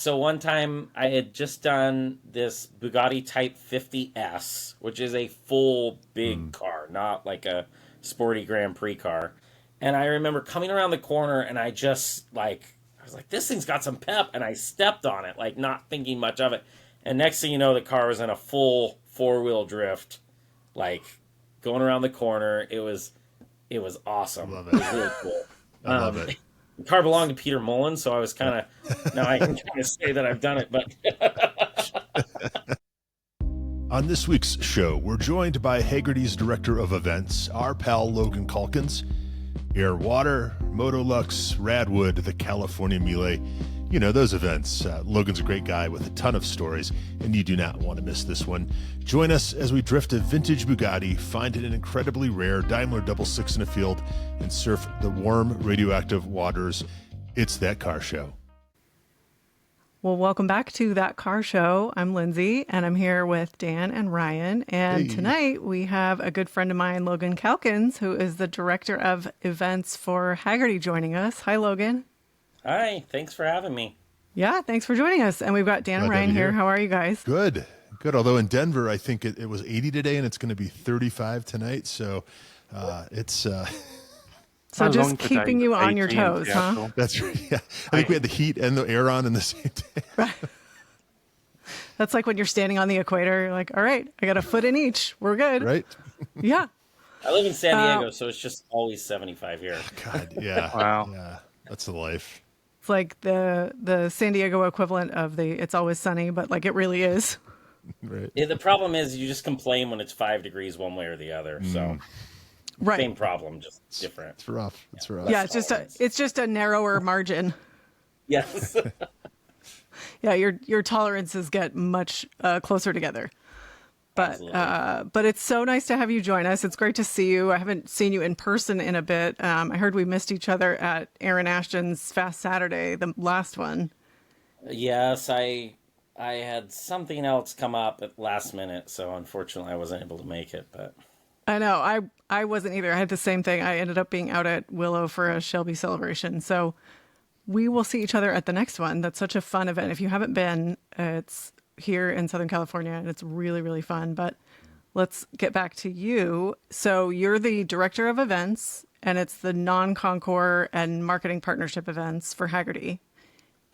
So one time I had just done this Bugatti Type 50S, which is a full big Mm. car, not like a sporty Grand Prix car. And I remember coming around the corner and I was like, this thing's got some pep. And I stepped on it, like not thinking much of it. And next thing you know, the car was in a full four-wheel drift, like going around the corner. It was awesome. Love It it. was really cool. I love it. The car belonged to Peter Mullins, so I was kind of now I can kind of say that I've done it, but On this week's show, we're joined by Hagerty's Director of Events, our pal Logan Calkins. Air Water, Motolux, Radwood, the California Melee. You know, those events. Logan's a great guy with a ton of stories, and you do not want to miss this one. Join us as we drift a vintage Bugatti, find an incredibly rare Daimler Double-Six in a field, and surf the warm, radioactive waters. It's That Car Show. Well, welcome back to That Car Show. I'm Lindsay, and I'm here with Dan and Ryan. And Hey. tonight we have a good friend of mine, Logan Calkins, who is the Director of Events for Hagerty, joining us. Hi, Logan. hi, thanks for having me. Yeah, thanks for joining us. And we've got Dan and Glad to have Ryan you here. here. How are you guys? Good. Although in Denver, I think it was 80 today, and it's going to be 35 tonight. So it's So How long just today? keeping you on your 80 in toes, huh? Seattle. that's right. Yeah, I think we had the heat and the air on in the same day. That's like when you're standing on the equator. You're like, all right, I got a foot in each. We're good. Right? Yeah. I live in San Diego, so it's just always 75 here. God, yeah. Wow. Yeah, that's the life. It's like the San Diego equivalent of the It's Always Sunny, but like it really is. Right. The problem is you just complain when it's 5 degrees one way or the other. So Right. same problem, just different. It's rough. It's rough. Yeah, it's just a narrower margin. Yes. Yeah, your tolerances get much closer together. Absolutely. But it's so nice to have you join us. It's great to see you. I haven't seen you in person in a bit. I heard we missed each other at Aaron Ashton's Fast Saturday, the last one. Yes, I had something else come up at last minute, so unfortunately I wasn't able to make it, but I know. I wasn't either. I had the same thing. I ended up being out at Willow for a Shelby celebration. So we will see each other at the next one. That's such a fun event. If you haven't been, it's here in Southern California, and it's really, really fun. But let's get back to you. So you're the director of events, and it's the non-Concours and marketing partnership events for Hagerty.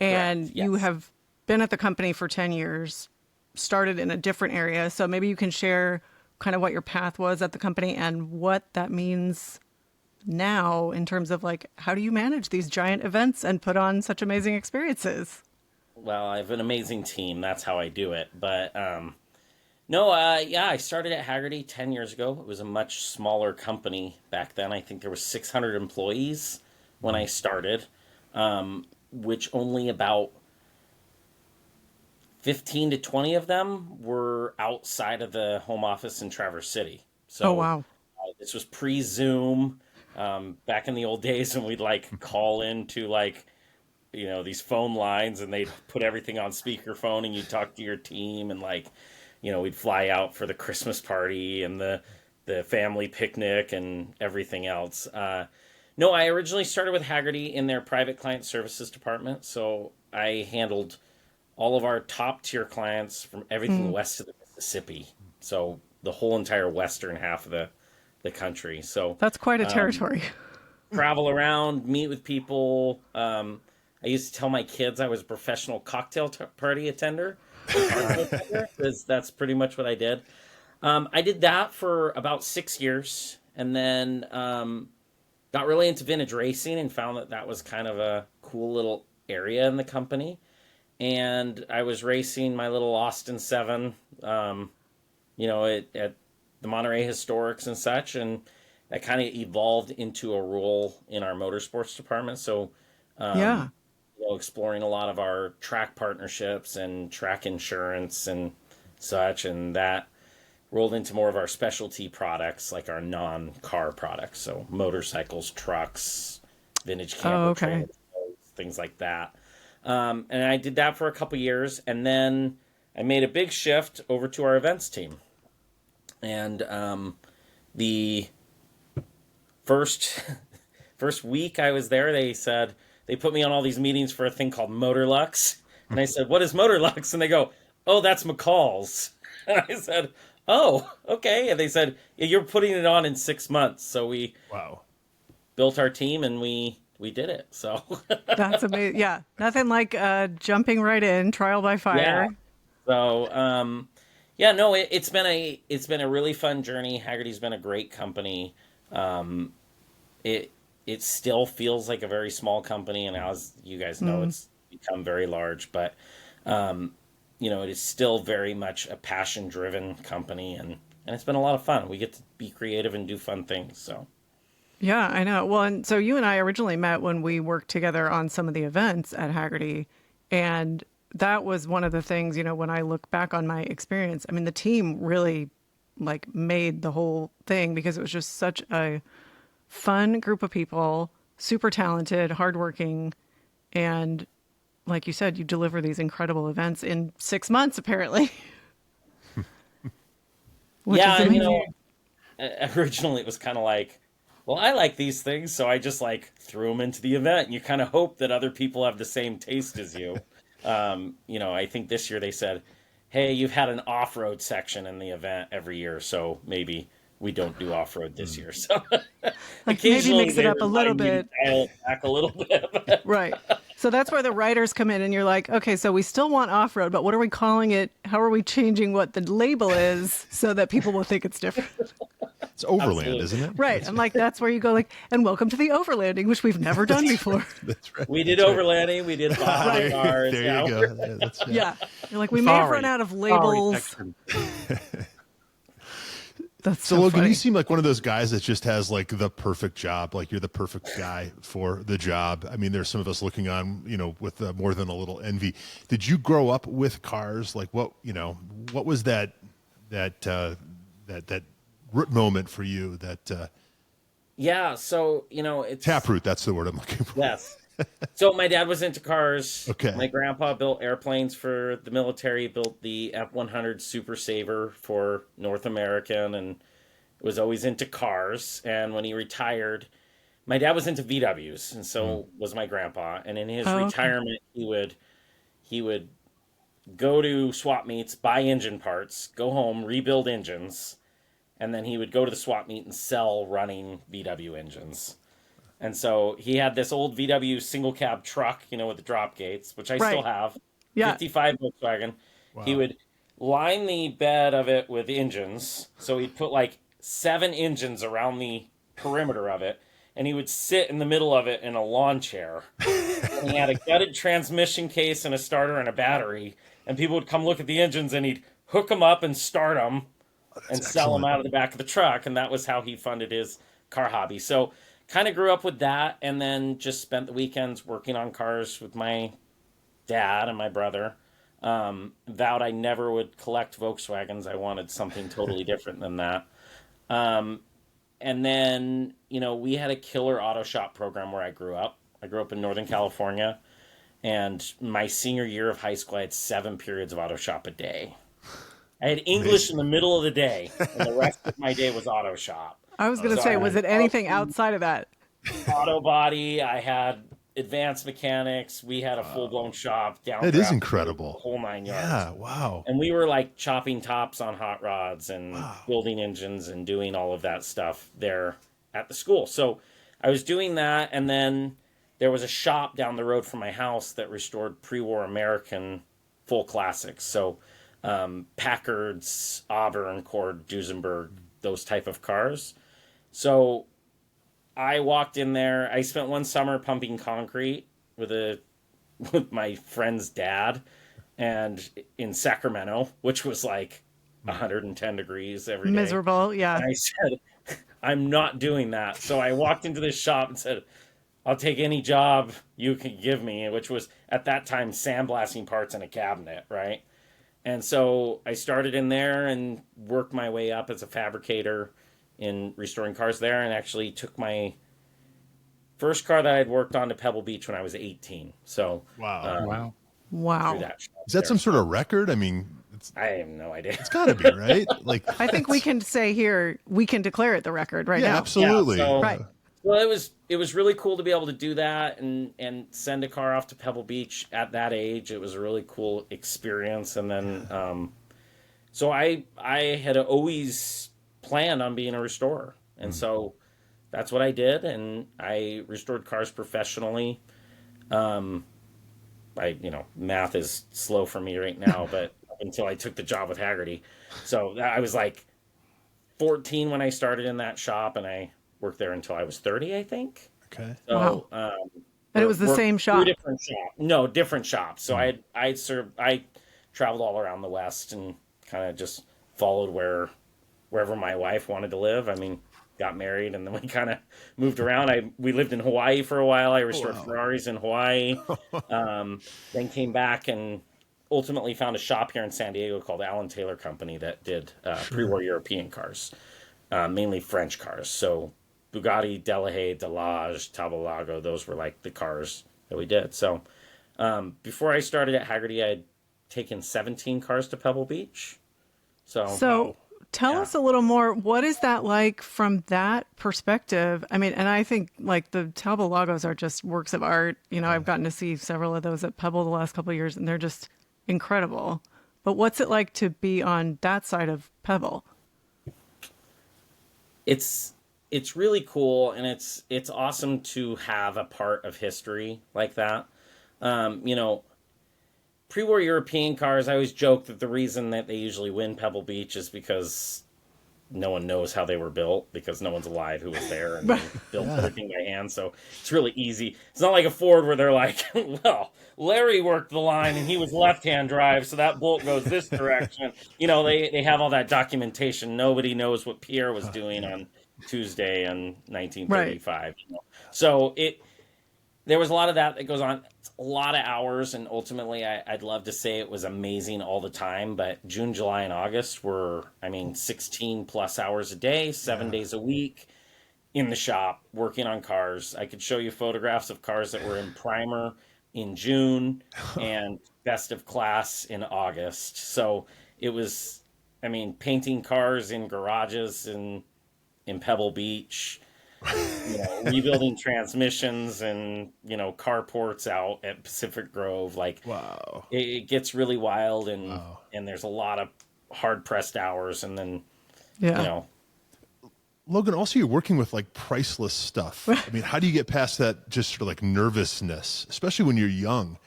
And correct, you yes. have been at the company for 10 years, started in a different area. So maybe you can share kind of what your path was at the company and what that means now in terms of like, how do you manage these giant events and put on such amazing experiences? well, I have an amazing team. That's how I do it. But no, yeah, I started at Hagerty 10 years ago. It was a much smaller company back then. I think there was 600 employees when I started, which only about 15 to 20 of them were outside of the home office in Traverse City. Oh, So wow. this was pre-Zoom, back in the old days when we'd like call into like, these phone lines and they'd put everything on speakerphone and you'd talk to your team and like, we'd fly out for the Christmas party and the family picnic and everything else. No, I originally started with Hagerty in their private client services department. So I handled all of our top tier clients from everything west of the Mississippi. So the whole entire western half of the country. So That's quite a territory. travel around, meet with people. I used to tell my kids I was a professional cocktail party attender. Because that's pretty much what I did. I did that for about 6 years, and then got really into vintage racing and found that was kind of a cool little area in the company. And I was racing my little Austin 7, at the Monterey Historics and such, and that kind of evolved into a role in our motorsports department. So, Yeah. exploring a lot of our track partnerships and track insurance and such, and that rolled into more of our specialty products, like our non-car products, so motorcycles, trucks, vintage camper Oh, okay. trailers, things like that. And I did that for a couple years, and then I made a big shift over to our events team. And the first week I was there, they said they put me on all these meetings for a thing called Motorlux, And I said, what is Motorlux? And they go, oh, that's McCall's. And I said, oh, okay. And they said, yeah, you're putting it on in 6 months. So we Wow. built our team and we did it. So That's amazing. Yeah. Nothing like jumping right in, trial by fire. yeah. So yeah, no, it's been a really fun journey. Hagerty's been a great company. It still feels like a very small company, and as you guys know, it's become very large. But it is still very much a passion-driven company, and it's been a lot of fun. We get to be creative and do fun things. So Yeah, I know. Well, and so you and I originally met when we worked together on some of the events at Hagerty, and that was one of the things, when I look back on my experience, I mean, the team really made the whole thing because it was just such a fun group of people, super talented, hardworking, and like you said, you deliver these incredible events in 6 months, apparently. Which yeah, is and amazing. originally it was kind of like, well, I like these things, so I just threw them into the event, and you kind of hope that other people have the same taste as you. I think this year they said, hey, you've had an off-road section in the event every year, so maybe we don't do off-road this year. So Maybe occasionally mix it they up a little remind me to bit. dial it back a little bit. Right. So that's where the writers come in and you're like, okay, so we still want off-road, but what are we calling it? How are we changing what the label is so that people will think it's different? It's Overland, Absolutely. isn't it? Right. I'm like, that's where you go and welcome to the overlanding, which we've never done before. That's right. We did overlanding, we did body cars. There you go. Yeah, that's, Yeah. You're like, we may have Sorry. run out of Sorry, labels. Texan. That's So so Logan, funny. you seem like one of those guys that just has the perfect job. Like you're the perfect guy for the job. I mean, there's some of us looking on, with more than a little envy. Did you grow up with cars? Like what was that root moment for you? That Yeah, so, it's... taproot. That's the word I'm looking for. Yes. So my dad was into cars. Okay. My grandpa built airplanes for the military, built the F-100 Super Saver for North American, and was always into cars. And when he retired, my dad was into VWs, and so was my grandpa. And in his Oh, okay. retirement, he would go to swap meets, buy engine parts, go home, rebuild engines, and then he would go to the swap meet and sell running VW engines. And so he had this old VW single cab truck, with the drop gates, which I still Right. have. Yeah. 55 Volkswagen. Wow. He would line the bed of it with engines. So he'd put 7 engines around the perimeter of it. And he would sit in the middle of it in a lawn chair. And he had a gutted transmission case and a starter and a battery. And people would come look at the engines and he'd hook them up and start them and sell them excellent. out of the back of the truck. And that was how he funded his car hobby. So kind of grew up with that, and then just spent the weekends working on cars with my dad and my brother. Vowed I never would collect Volkswagens. I wanted something totally different than that. And then, we had a killer auto shop program where I grew up. I grew up in Northern California, and my senior year of high school, I had 7 periods of auto shop a day. I had English in the middle of the day, and the rest of my day was auto shop. I was going to So say, I was had it anything outside of that? auto body. I had advanced mechanics. We had a full blown shop down. That is incredible. The whole 9 yards. Yeah. Wow. And we were chopping tops on hot rods and building engines and doing all of that stuff there at the school. So I was doing that, and then there was a shop down the road from my house that restored pre-war American full classics. So Packards, Auburn, Cord, Duesenberg, those type of cars. So I walked in there. I spent one summer pumping concrete with my friend's dad, and in Sacramento, which was 110 degrees every day. Miserable. Yeah. And I said, I'm not doing that. So I walked into this shop and said, I'll take any job you can give me, which was at that time sandblasting parts in a cabinet, right? And so I started in there and worked my way up as a fabricator in restoring cars there, and actually took my first car that I'd worked on to Pebble Beach when I was 18. So Wow. Wow. Wow. through that shop Is that there. some sort of record? I mean, I have no idea. it's got to be, right? I think we can say here, we can declare it the record right yeah, now. absolutely. Yeah, so- Right. Well, it was really cool to be able to do that and send a car off to Pebble Beach at that age. It was a really cool experience. And then so I had always planned on being a restorer, and so that's what I did, and I restored cars professionally. Um, math is slow for me right now, but until I took the job with Hagerty, so I was like 14 when I started in that shop, and I worked there until I was 30, I think. Okay. Wow. So And it was the we're same two shop. different shops. No, different shops. So I traveled all around the West and kind of just followed wherever my wife wanted to live. I mean, got married and then we kind of moved around. We lived in Hawaii for a while. I restored Wow. Ferraris in Hawaii. Then came back and ultimately found a shop here in San Diego called Allen Taylor Company that did pre-war European cars, mainly French cars. So Bugatti, Delahaye, Delage, Tabalago, those were like the cars that we did. So before I started at Hagerty, I had taken 17 cars to Pebble Beach. So tell Yeah. us a little more. What is that like from that perspective? I mean, and I think like the Taubo Lagos are just works of art. You know, I've gotten to see several of those at Pebble the last couple of years, and they're just incredible. But what's it like to be on that side of Pebble? it's it's really cool, and it's awesome to have a part of history like that. You know, pre-war European cars, I always joke that the reason that they usually win Pebble Beach is because no one knows how they were built, because no one's alive who was there and they built everything by hand. So it's really easy. It's not like a Ford where they're like, well, Larry worked the line and he was left-hand drive, so that bolt goes this direction. You know, they have all that documentation. Nobody knows what Pierre was doing on Tuesday in Right. 1935. You know? So there was a lot of that goes on. It's a lot of hours, and ultimately, I'd love to say it was amazing all the time, but June, July, and August were, I mean, 16 plus hours a day, 7 days a week in the shop working on cars. I could show you photographs of cars that were in primer in June and best of class in August. So it was, I mean, painting cars in garages in Pebble Beach, rebuilding transmissions and, carports out at Pacific Grove. Like Wow. it gets really wild, and Wow. and there's a lot of hard pressed hours, and then, you Yeah. know, Logan, also you're working with like priceless stuff. I mean, how do you get past that just sort of like nervousness, especially when you're young?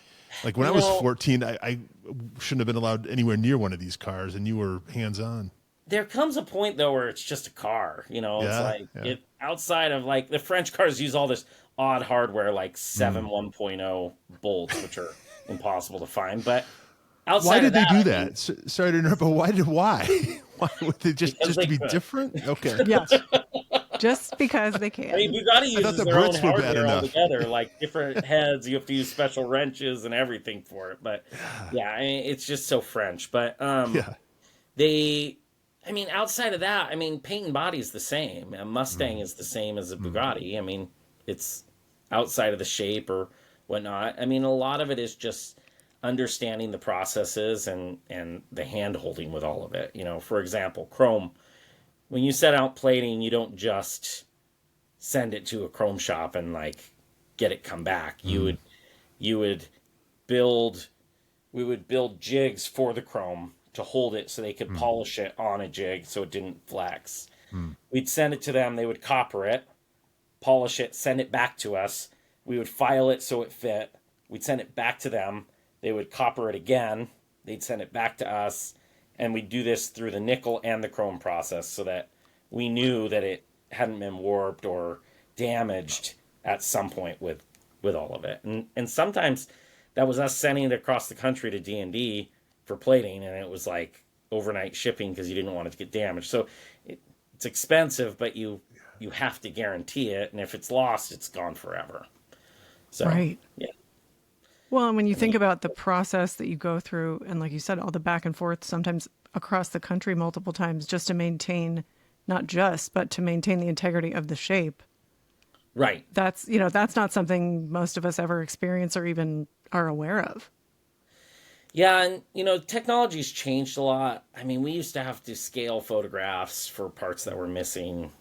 Like when I was 14, I shouldn't have been allowed anywhere near one of these cars, and you were hands on. there comes a point though where it's just a car. It's Yeah, like yeah. it outside of like the French cars use all this odd hardware like 7 1.0 bolts, which are impossible to find. But Why outside did of they that, do I that? mean, Sorry to interrupt, but why? Why would they because just they to be could. different? Okay. Yes. Just because they I mean, can. Bugatti I thought uses the their own Brits were bad hardware enough. altogether, like different heads. You have to use special wrenches and everything for it. But yeah, I mean, it's just so French. But Yeah. they, I mean, outside of that, I mean, paint and body is the same. A Mustang is the same as a Bugatti. I mean, it's outside of the shape or whatnot. I mean, a lot of it is just understanding the processes and the hand holding with all of it. For example, chrome. When you set out plating, you don't just send it to a chrome shop and like get it come back. You would build we would build jigs for the chrome to hold it so they could polish it on a jig so it didn't flex. We'd send it to them, they would copper it, polish it, send it back to us. We would file it so it fit. We'd send it back to them. They would copper it again. They'd send it back to us. And we'd do this through the nickel and the chrome process so that we knew that it hadn't been warped or damaged at some point with all of it. And sometimes that was us sending it across the country to D&D for plating, and it was like overnight shipping because you didn't want it to get damaged. So it's expensive, but you have to guarantee it, and if it's lost, it's gone forever. So Right. yeah. Well, and when you I think mean, about the process that you go through, and like you said, all the back and forth, sometimes across the country multiple times, just to maintain, not just, but to maintain the integrity of the shape. right. That's not something most of us ever experience or even are aware of. Yeah, and technology's changed a lot. I mean, we used to have to scale photographs for parts that were missing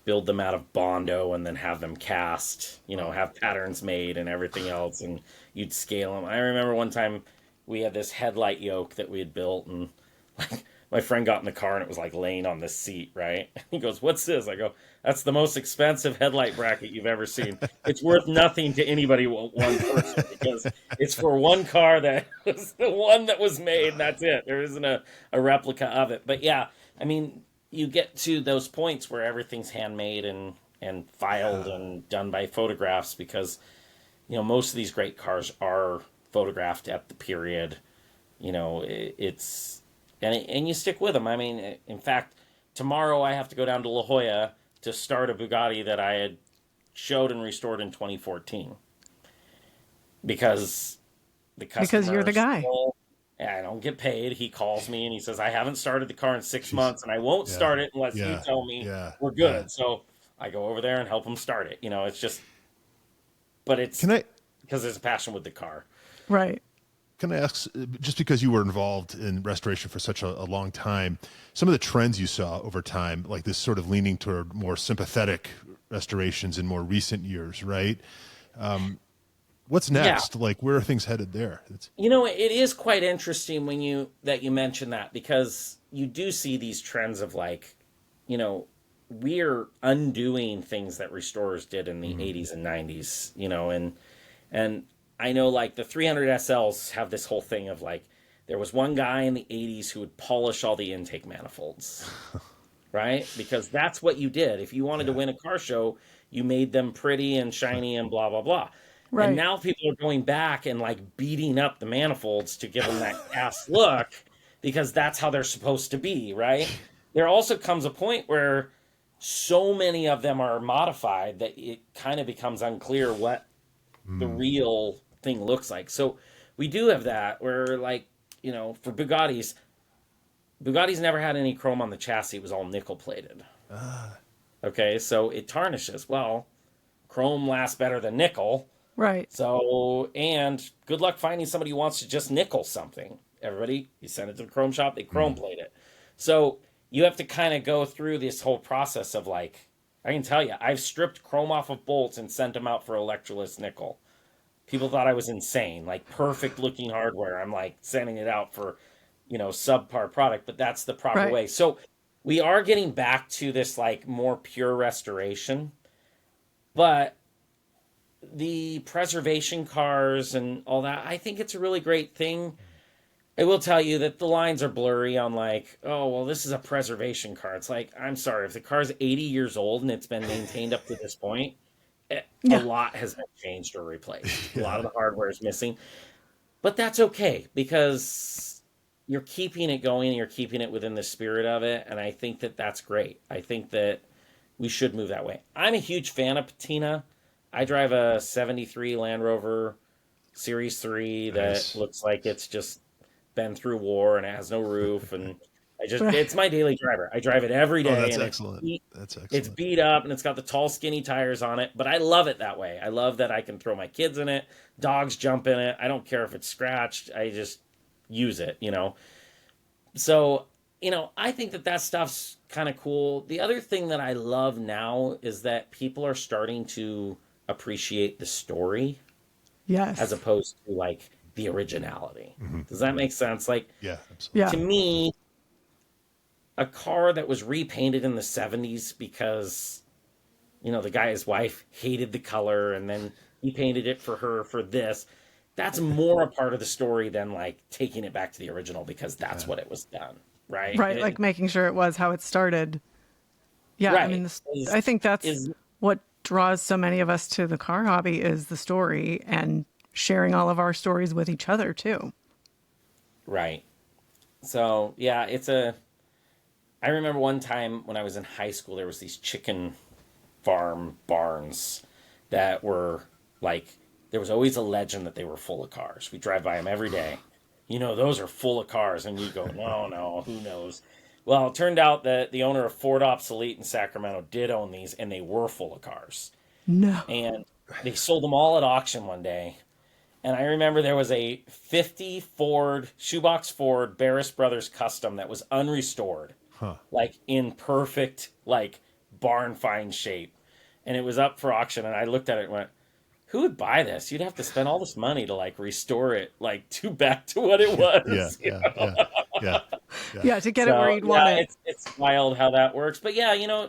build them out of Bondo and then have them cast, have patterns made and everything else, and you'd scale them. I remember one time we had this headlight yoke that we had built, and like my friend got in the car and it was like laying on the seat, right? He goes, "What's this?" I go, "That's the most expensive headlight bracket you've ever seen. It's worth nothing to anybody, one person, because it's for one car that was the one that was made, and that's it. There isn't a replica of it." But yeah, I mean, you get to those points where everything's handmade and filed and done by photographs, because most of these great cars are photographed at the period. It's and you stick with them. I mean, in fact, tomorrow I have to go down to La Jolla to start a Bugatti that I had showed and restored in 2014, because the customer, Because you're the guy. I don't get paid. He calls me and he says, "I haven't started the car in 6 months, and I won't start it unless you tell me we're good." Yeah. So I go over there and help him start it. It's just, but it's because there's a passion with the car. Right. Can I ask, just because you were involved in restoration for such a long time, some of the trends you saw over time, like this sort of leaning toward more sympathetic restorations in more recent years, right? What's next? Like, where are things headed there? It is quite interesting that you mention that, because you do see these trends of like, we're undoing things that restorers did in the 80s and 90s, and I know like the 300 SLs have this whole thing of like, there was one guy in the 80s who would polish all the intake manifolds, right? Because that's what you did. If you wanted to win a car show, you made them pretty and shiny and blah, blah, blah. Right. And now people are going back and like beating up the manifolds to give them that cast look, because that's how they're supposed to be, right? There also comes a point where so many of them are modified that it kind of becomes unclear what the real thing looks like. So we do have that where, like, for Bugattis never had any chrome on the chassis. It was all nickel plated. Okay, so it tarnishes. Well, chrome lasts better than nickel. Right. So, and good luck finding somebody who wants to just nickel something. Everybody, you send it to the chrome shop, they chrome plate it. So you have to kind of go through this whole process of like, I can tell you, I've stripped chrome off of bolts and sent them out for electroless nickel. People thought I was insane, like perfect looking hardware. I'm like sending it out for, subpar product, but that's the proper way. So we are getting back to this like more pure restoration, but the preservation cars and all that, I think it's a really great thing. I will tell you that the lines are blurry on like, oh, well, this is a preservation car. It's like, I'm sorry, if the car's 80 years old and it's been maintained up to this point, a lot has been changed or replaced. A lot of the hardware is missing. But that's okay, because you're keeping it going and you're keeping it within the spirit of it. And I think that that's great. I think that we should move that way. I'm a huge fan of patina. I drive a 73 Land Rover Series 3 that looks like it's just been through war and it has no roof, and it's my daily driver. I drive it every day. That's excellent. That's excellent. It's beat up and it's got the tall, skinny tires on it, but I love it that way. I love that I can throw my kids in it. Dogs jump in it. I don't care if it's scratched. I just use it, So, I think that stuff's kind of cool. The other thing that I love now is that people are starting to appreciate the story. Yes. As opposed to like the originality. Does that make sense? Like, absolutely. To me, a car that was repainted in the 70s because, the guy's wife hated the color and then he painted it for her for this, that's more a part of the story than like taking it back to the original because that's what it was done, right? Right, like making sure it was how it started. Yeah, right. I mean, I think that's what draws so many of us to the car hobby is the story and sharing all of our stories with each other too. Right. So yeah, I remember one time when I was in high school, there was these chicken farm barns that were like, there was always a legend that they were full of cars. We drive by them every day. Those are full of cars. And you go, no, who knows? Well, it turned out that the owner of Ford Obsolete in Sacramento did own these, and they were full of cars. No. And they sold them all at auction one day. And I remember there was a 50 shoebox Ford Barris Brothers Custom that was unrestored. Like in perfect, like barn find shape, and it was up for auction. And I looked at it and went, "Who would buy this? You'd have to spend all this money to like restore it like back to what it was." Yeah, to get it where So you'd want it. it's wild how that works. But yeah,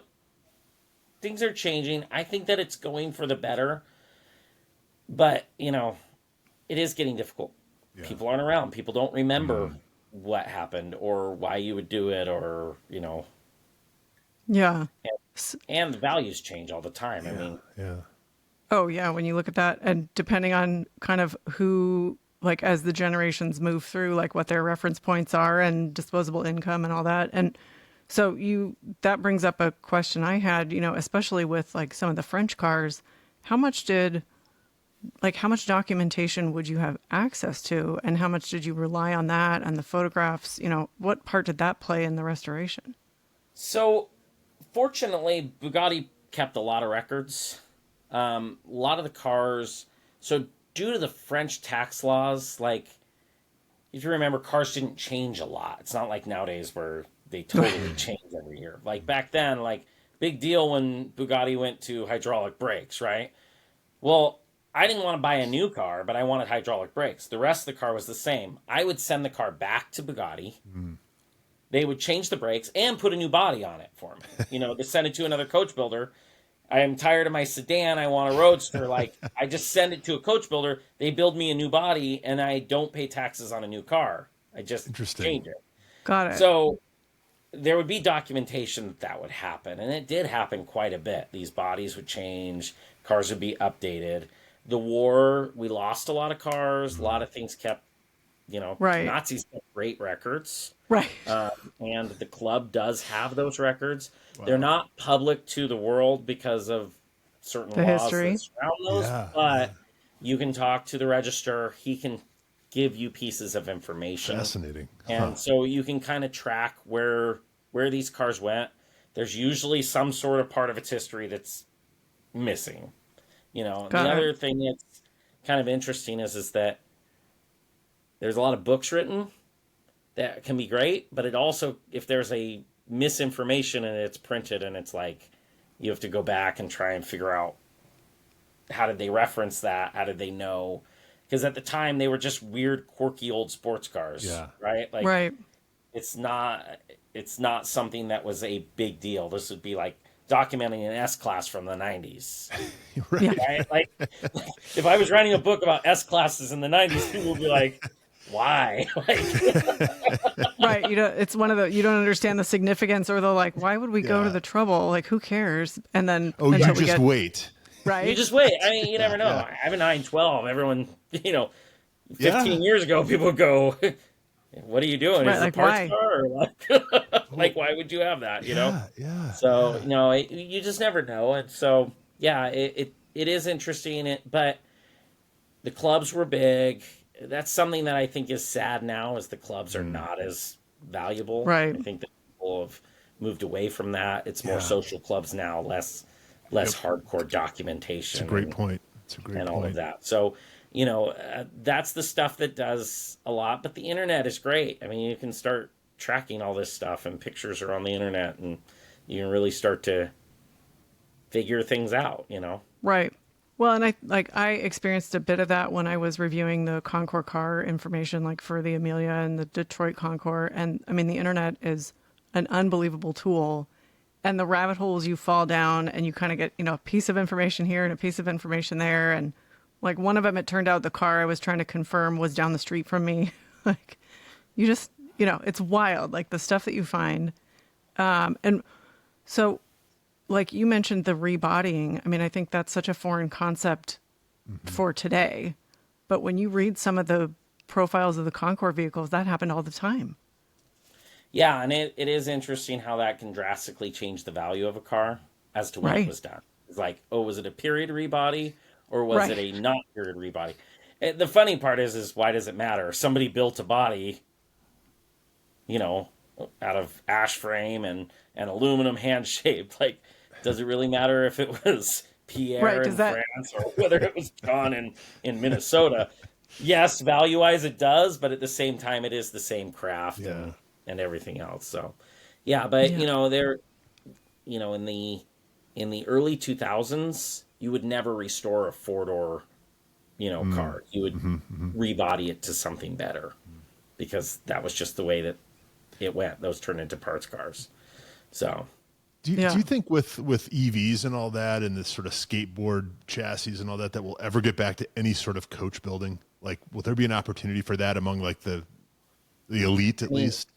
things are changing. I think that it's going for the better, but it is getting difficult. Yeah. People aren't around. People don't remember what happened or why you would do it, or Yeah. and the values change all the time. I mean, Yeah. Oh, yeah. When you look at that, and depending on kind of who, like, as the generations move through, like what their reference points are and disposable income and all that. And so that brings up a question I had, especially with like some of the French cars, how much documentation would you have access to, and how much did you rely on that and the photographs? What part did that play in the restoration? so fortunately, Bugatti kept a lot of records. A lot of the cars. So due to the French tax laws, like if you remember, cars didn't change a lot. It's not like nowadays where they totally change every year. Like back then, like big deal when Bugatti went to hydraulic brakes, right? Well, I didn't want to buy a new car, but I wanted hydraulic brakes. The rest of the car was the same. I would send the car back to Bugatti. They would change the brakes and put a new body on it for me. To send it to another coach builder. I am tired of my sedan. I want a roadster. Like, I just send it to a coach builder. They build me a new body, and I don't pay taxes on a new car. I just change it. Got it. So there would be documentation that would happen, and it did happen quite a bit. These bodies would change. Cars would be updated. The war, we lost a lot of cars. A lot of things kept, Right. Nazis kept great records. Right. And the club does have those records. Wow. They're not public to the world because of certain The laws history. that surround those, Yeah. but you can talk to the register. He can give you pieces of information. Fascinating. And so you can kind of track where these cars went. There's usually some sort of part of its history that's missing. The Got it. other thing that's kind of interesting is that there's a lot of books written that can be great, but it also, if there's a misinformation and it's printed and it's like, you have to go back and try and figure out how did they reference that? How did they know? Because at the time they were just weird, quirky old sports cars, Yeah. right? Like, Right. it's not something that was a big deal. This would be like documenting an S-Class from the 90s. Right. Right? Like, if I was writing a book about S-Classes in the 90s, people would be like, why? Right. It's one of the, you don't understand the significance, or the like, why would we go to the trouble? Like, who cares? And then Oh, you until we just get, wait. right. You just wait. I mean, you never know. I have a 912. Everyone, 15 years ago, people would go, what are you doing? Right, Is it a like, parts why? car? Or like, why would you have that, Yeah. So, you just never know. And so, yeah, it is interesting. But the clubs were big. That's something that I think is sad now, is the clubs are not as valuable. Right. I think that people have moved away from that. It's more Yeah. social clubs now, less hardcore documentation. It's a great point. And all of that. So, that's the stuff that does a lot. But the internet is great. I mean, you can start tracking all this stuff, and pictures are on the internet, and you can really start to figure things out, Right. Well, and I experienced a bit of that when I was reviewing the Concours car information, like for the Amelia and the Detroit Concours. And I mean, the internet is an unbelievable tool, and the rabbit holes you fall down, and you kind of get, a piece of information here and a piece of information there. And like one of them, it turned out the car I was trying to confirm was down the street from me. Like, you just, it's wild, like the stuff that you find. And so, like you mentioned, the rebodying. I mean, I think that's such a foreign concept for today. But when you read some of the profiles of the Concours vehicles, that happened all the time. Yeah, and it is interesting how that can drastically change the value of a car as to when Right. it was done. It's like, was it a period rebody or was it Right. a not period rebody? The funny part is why does it matter? Somebody built a body, out of ash frame and aluminum hand shaped. Like, does it really matter if it was Pierre Right, in France or whether it was John in Minnesota? Yes, value wise it does, but at the same time it is the same craft and everything else. So yeah, but Yeah. they're in the in the early 2000s, you would never restore a four-door, car. You would rebody it to something better because that was just the way that it went. Those turned into parts cars. So, do you think with EVs and all that and this sort of skateboard chassis and all that we'll ever get back to any sort of coach building? Like, will there be an opportunity for that among like the elite at least?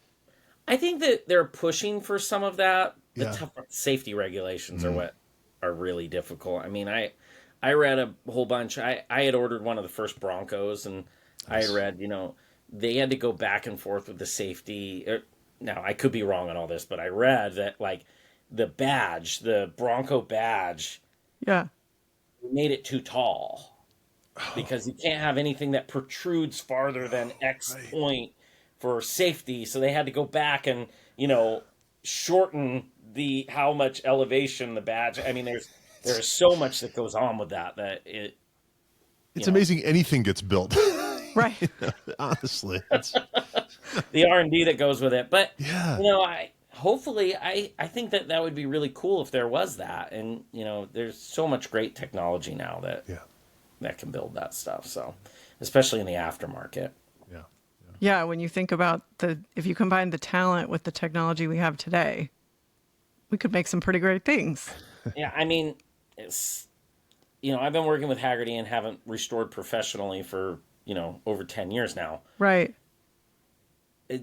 I think that they're pushing for some of that. The tough safety regulations are what are really difficult. I mean, I read a whole bunch. I had ordered one of the first Broncos, and I had read, they had to go back and forth with the safety. Now, I could be wrong on all this, but I read that, like, the Bronco badge, made it too tall because you can't have anything that protrudes farther than X point for safety. So they had to go back and, shorten how much elevation the badge. I mean, there's so much that goes on with that it's amazing anything gets built. Right. Honestly, the R&D that goes with it. But hopefully I think that would be really cool if there was that. And there's so much great technology now that can build that stuff. So especially in the aftermarket. Yeah, when you think about if you combine the talent with the technology we have today, we could make some pretty great things. Yeah, I mean, I've been working with Hagerty and haven't restored professionally for, over 10 years now. Right.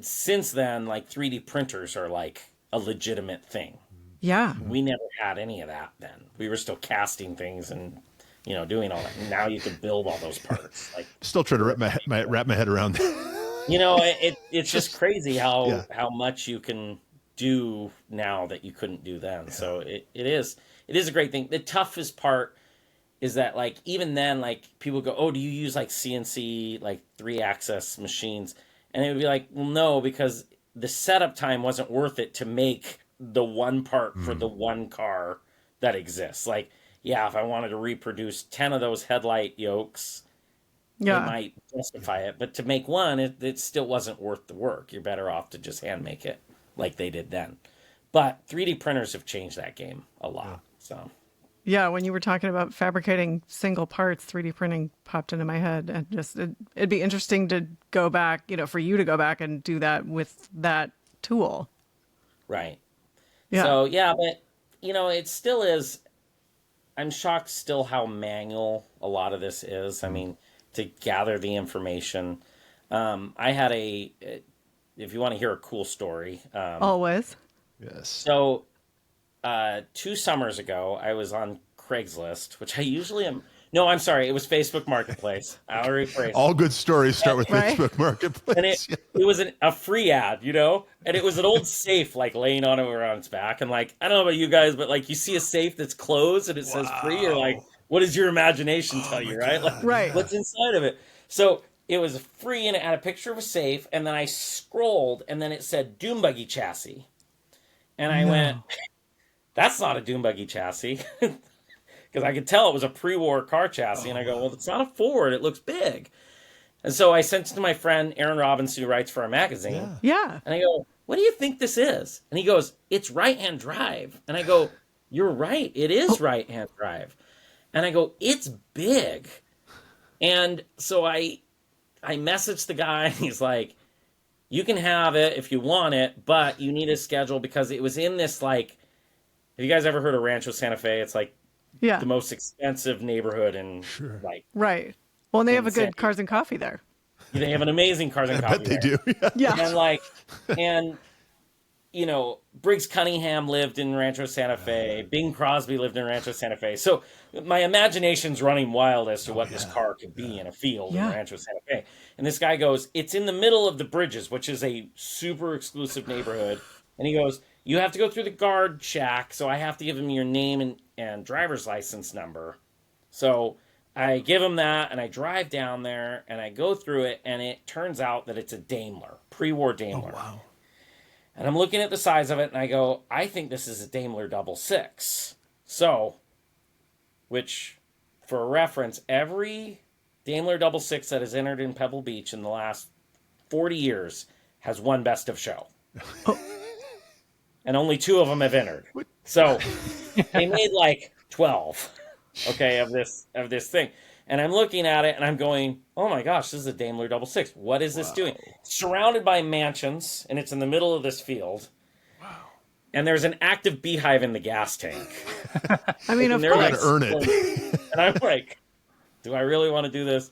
Since then, like 3D printers are like a legitimate thing. Yeah. We never had any of that then. We were still casting things and, doing all that. And now you can build all those parts. Like, still trying to wrap my head around that. It's just crazy how much you can do now that you couldn't do then. So it is a great thing. The toughest part is that, like, even then, like, people go, oh, do you use like CNC, like 3-axis machines? And it would be like, well, no, because the setup time wasn't worth it to make the one part for the one car that exists. Like, if I wanted to reproduce 10 of those headlight yokes, it might justify it. But to make one, it still wasn't worth the work. You're better off to just hand make it like they did then. But 3D printers have changed that game a lot. So. Yeah, when you were talking about fabricating single parts, 3D printing popped into my head, and just it'd be interesting to go back, for you to go back and do that with that tool. Right. Yeah. So but it still is. I'm shocked still how manual a lot of this is. I mean, to gather the information. I had if you want to hear a cool story. Always. Yes. So 2 summers ago, I was on Craigslist, which I usually am. No, I'm sorry. It was Facebook Marketplace. I'll rephrase. All good stories start with Facebook Marketplace. And it was a free ad, and it was an old safe, like, laying on its back. And, like, I don't know about you guys, but, like, you see a safe that's closed and it says free. You're like, what does your imagination tell you, right? Like, what's inside of it? So it was free, and it had a picture of a safe. And then I scrolled, and then it said Doom Buggy chassis. And I went, that's not a Doom Buggy chassis. Because I could tell it was a pre-war car chassis. And I go, well, it's not a Ford. It looks big. And so I sent it to my friend, Aaron Robinson, who writes for our magazine. Yeah. And I go, what do you think this is? And he goes, it's right-hand drive. And I go, you're right. It is right-hand drive. And I go, it's big. And so I messaged the guy, and he's like, you can have it if you want it, but you need a schedule because it was in this, like, have you guys ever heard of Rancho Santa Fe? It's like the most expensive neighborhood in like. Right. Well, and they have a good Cars and Coffee there. They have an amazing Cars and Coffee. I bet they do. Yeah. And Briggs Cunningham lived in Rancho Santa Fe. Bing Crosby lived in Rancho Santa Fe. So my imagination's running wild as to what this car could be in a field in Rancho Santa Fe. And this guy goes, it's in the middle of the Bridges, which is a super exclusive neighborhood. And he goes, you have to go through the guard shack, so I have to give him your name and driver's license number. So I give him that, and I drive down there, and I go through it, and it turns out that it's a Daimler, pre-war Daimler. Oh, wow. And I'm looking at the size of it, and I go, I think this is a Daimler Double-Six. So, which, for a reference, every Daimler Double-Six that has entered in Pebble Beach in the last 40 years has won Best of Show. and only 2 of them have entered. So they made like 12, okay, of this thing. And I'm looking at it and I'm going, oh my gosh, this is a Daimler Double-Six. What is this doing? Surrounded by mansions, and it's in the middle of this field. And there's an active beehive in the gas tank. I mean, of You course. gotta earn it. And I'm like, do I really want to do this?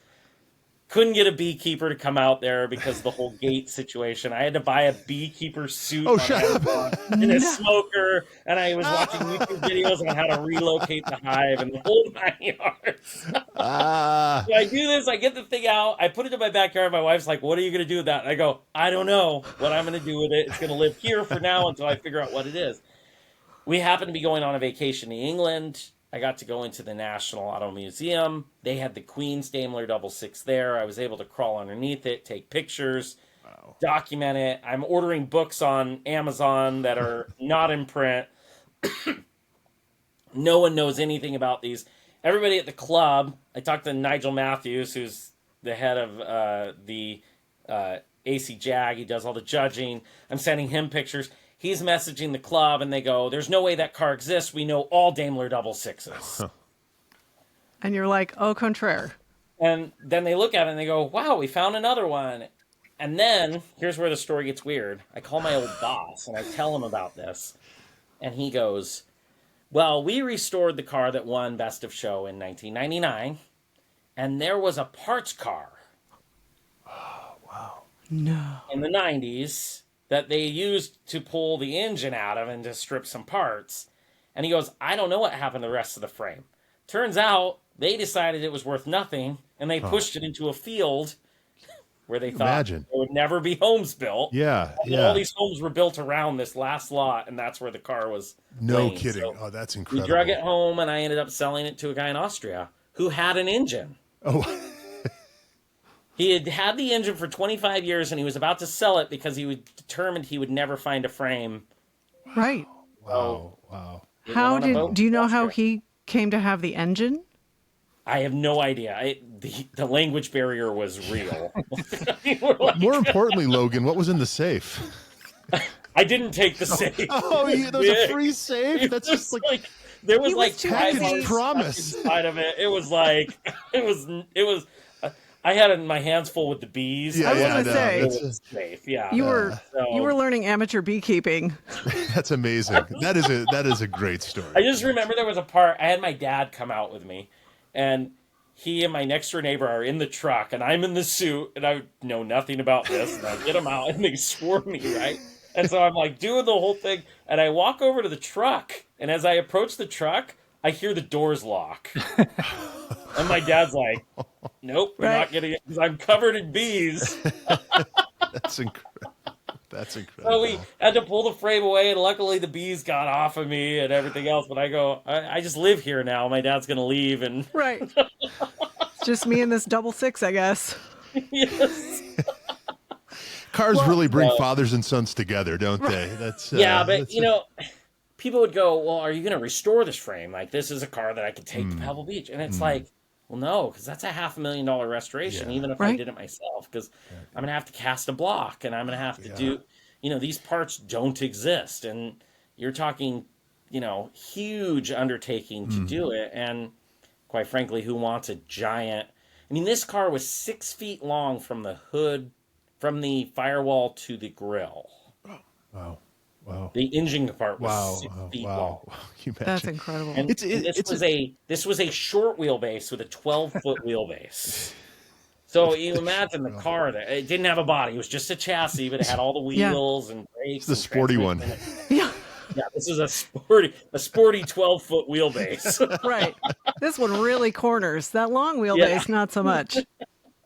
Couldn't get a beekeeper to come out there because of the whole gate situation. I had to buy a beekeeper suit Shut up. and a smoker, and I was watching YouTube videos on how to relocate the hive and the whole 9 yards. So I do this, I get the thing out, I put it in my backyard. My wife's like, what are you going to do with that? And I go, I don't know what I'm going to do with it. It's going to live here for now until I figure out what it is. We happen to be going on a vacation in England. I got to go into the National Auto Museum. They had the Queen's Daimler Double-Six there. I was able to crawl underneath it, take pictures, document it. I'm ordering books on Amazon that are not in print. No one knows anything about these. Everybody at the club, I talked to Nigel Matthews, who's the head of the AC Jag. He does all the judging. I'm sending him pictures. He's messaging the club, and they go, there's no way that car exists. We know all Daimler Double-Sixes. And you're like, au contraire. And then they look at it, and they go, wow, we found another one. And then, here's where the story gets weird. I call my old boss, and I tell him about this. And he goes, well, we restored the car that won Best of Show in 1999, and there was a parts car. Oh, wow. No. In the 90s that they used to pull the engine out of and to strip some parts. And he goes, I don't know what happened to the rest of the frame. Turns out they decided it was worth nothing, and they pushed it into a field where they thought there would never be homes built. Yeah, and all these homes were built around this last lot, and that's where the car was laying. Kidding. So That's incredible. we drug it home, and I ended up selling it to a guy in Austria who had an engine. Oh. He had the engine for 25 years, and he was about to sell it because he was determined he would never find a frame. Right. Wow. Do you know how he came to have the engine? I have no idea. The language barrier was real. More importantly, Logan, what was in the safe? I didn't take the safe. There's a free safe? That's just like there was like package promise inside of it. It was like it was. I had my hands full with the bees. I was going to say, it was safe. Yeah, you were learning amateur beekeeping. That's amazing. That is a great story. I just remember there was a part. I had my dad come out with me, and he and my next door neighbor are in the truck, and I'm in the suit, and I know nothing about this, and I get them out, and they swarm me, right? And so I'm like doing the whole thing, and I walk over to the truck, and as I approach the truck, I hear the doors lock. And my dad's like, nope, you're not getting it, because I'm covered in bees. That's incredible. That's incredible. So we had to pull the frame away, and luckily the bees got off of me and everything else. But I go, I just live here now. My dad's going to leave. And right. It's just me and this Double-Six, I guess. Yes. Cars really bring fathers and sons together, don't they? That's but people would go, well, are you going to restore this frame? Like, this is a car that I could take to Pebble Beach. And it's like, well, no, because that's a $500,000 restoration, even if I did it myself, because I'm going to have to cast a block, and I'm going to have to do, these parts don't exist. And you're talking, huge undertaking to do it. And quite frankly, who wants a giant? I mean, this car was 6 feet long from the hood, from the firewall to the grill. Wow. Wow. The engine part was 6 feet long. That's incredible. And this was a short wheelbase with a 12-foot wheelbase. So you imagine the car that it didn't have a body; it was just a chassis, but it had all the wheels and brakes. It's the sporty one. Yeah, this is a sporty 12-foot wheelbase. Right. This one really corners. That long wheelbase, not so much.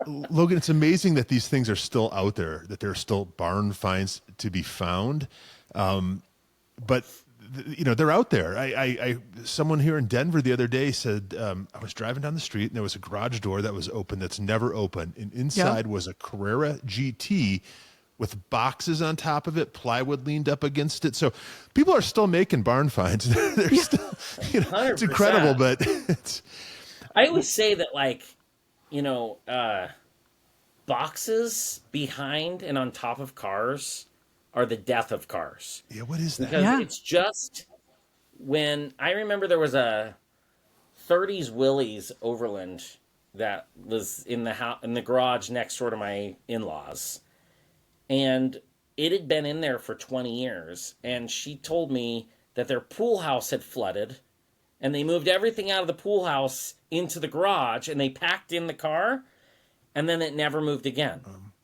Logan, it's amazing that these things are still out there, that there are still barn finds to be found. But they're out there. I someone here in Denver the other day said, I was driving down the street and there was a garage door that was open that's never open. And inside was a Carrera GT with boxes on top of it, plywood leaned up against it. So people are still making barn finds. They're still, it's incredible, but it's. I always say that, boxes behind and on top of cars are the death of cars. Yeah, what is that? Because Yeah. it's just when I remember there was a 30s Willys Overland that was in the garage next door to my in-laws, and it had been in there for 20 years. And she told me that their pool house had flooded, and they moved everything out of the pool house into the garage, and they packed in the car, and then it never moved again.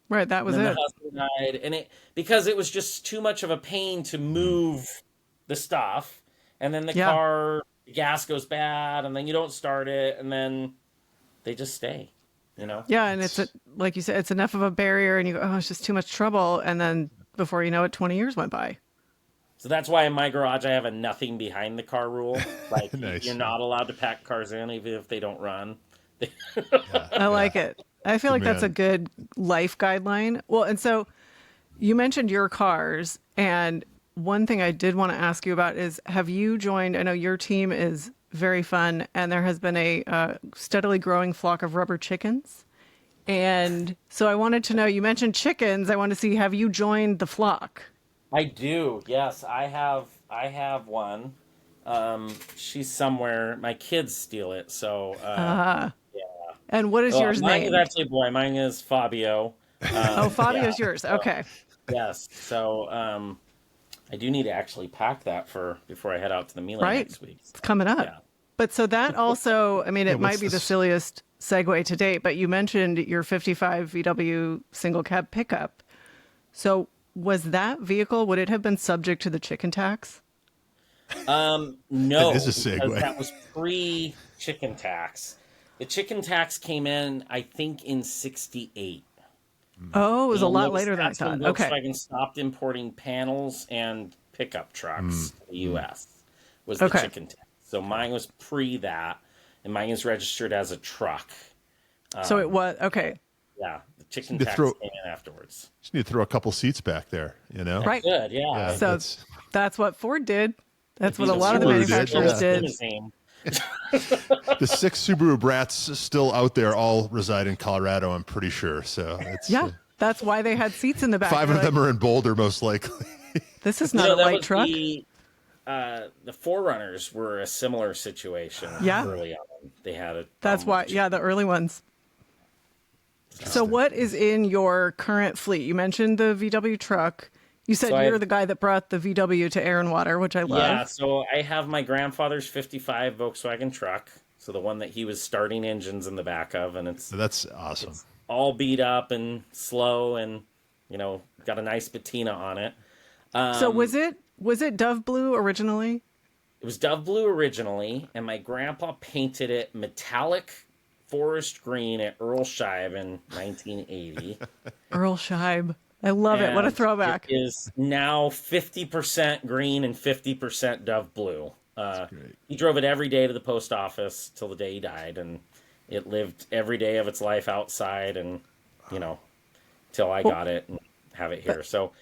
Right, that was And then it. the husband died, and because it was just too much of a pain to move the stuff, and then the car gas goes bad, and then you don't start it, and then they just stay, you know? Yeah, and like you said, it's enough of a barrier, and you go, oh, it's just too much trouble, and then before you know it, 20 years went by. So that's why in my garage I have a nothing behind the car rule. Like, Nice. you're not allowed to pack cars in even if they don't run. I like it. I feel like that's a good life guideline. Well, and so you mentioned your cars, and one thing I did want to ask you about is, have you joined, I know your team is very fun, and there has been a steadily growing flock of rubber chickens. And so I wanted to know, you mentioned chickens. I want to see, have you joined the flock? I do. Yes, I have one. She's somewhere. My kids steal it. So, yeah. And what is yours mine named? is actually a boy. Mine is Fabio. Oh, Fabio's yeah. yours. Okay. Yes. So, I do need to actually pack that before I head out to the Milan Right. next week. It's coming up. Yeah. But so that also, I mean, it might what's be the this? silliest segue to date, but you mentioned your 55 VW single cab pickup. So was that vehicle, would it have been subject to the chicken tax? No, That is a because segue. that was pre-chicken tax. The chicken tax came in, I think, in '68. Oh, it was a lot Notice later than I that's when thought. Okay. Volkswagen stopped importing panels and pickup trucks to the U.S. was the Okay. chicken tax. So mine was pre that, and mine is registered as a truck. So it was, okay. Yeah, the chicken to tax throw- came in afterwards. Just need to throw a couple seats back there, you know? Right. Good, yeah. Yeah, So that's what Ford did. That's what a lot of the Subaru did, manufacturers yeah. did. Limousine. The 6 Subaru Brats still out there all reside in Colorado, I'm pretty sure. So it's Yeah. That's why they had seats in the back. 5 They're of them are in Boulder, most likely. This is You not know, a that light was truck. the Forerunners were a similar situation Yeah. early on. They had a That's why, yeah, the early ones. So what is in your current fleet? You mentioned the VW truck. You said So I you're have- the guy that brought the VW to Air and Water, which I love. Yeah, so I have my grandfather's 55 Volkswagen truck. So the one that he was starting engines in the back of, and it's So that's awesome. all beat up and slow and, got a nice patina on it. So was it Dove Blue originally? It was Dove Blue originally, and my grandpa painted it metallic forest green at Earl Scheib in 1980. Earl Scheib. I love it. What a And throwback. It is now 50% green and 50% Dove Blue. great. He drove it every day to the post office till the day he died, and it lived every day of its life outside, and till I got it and have it here. So,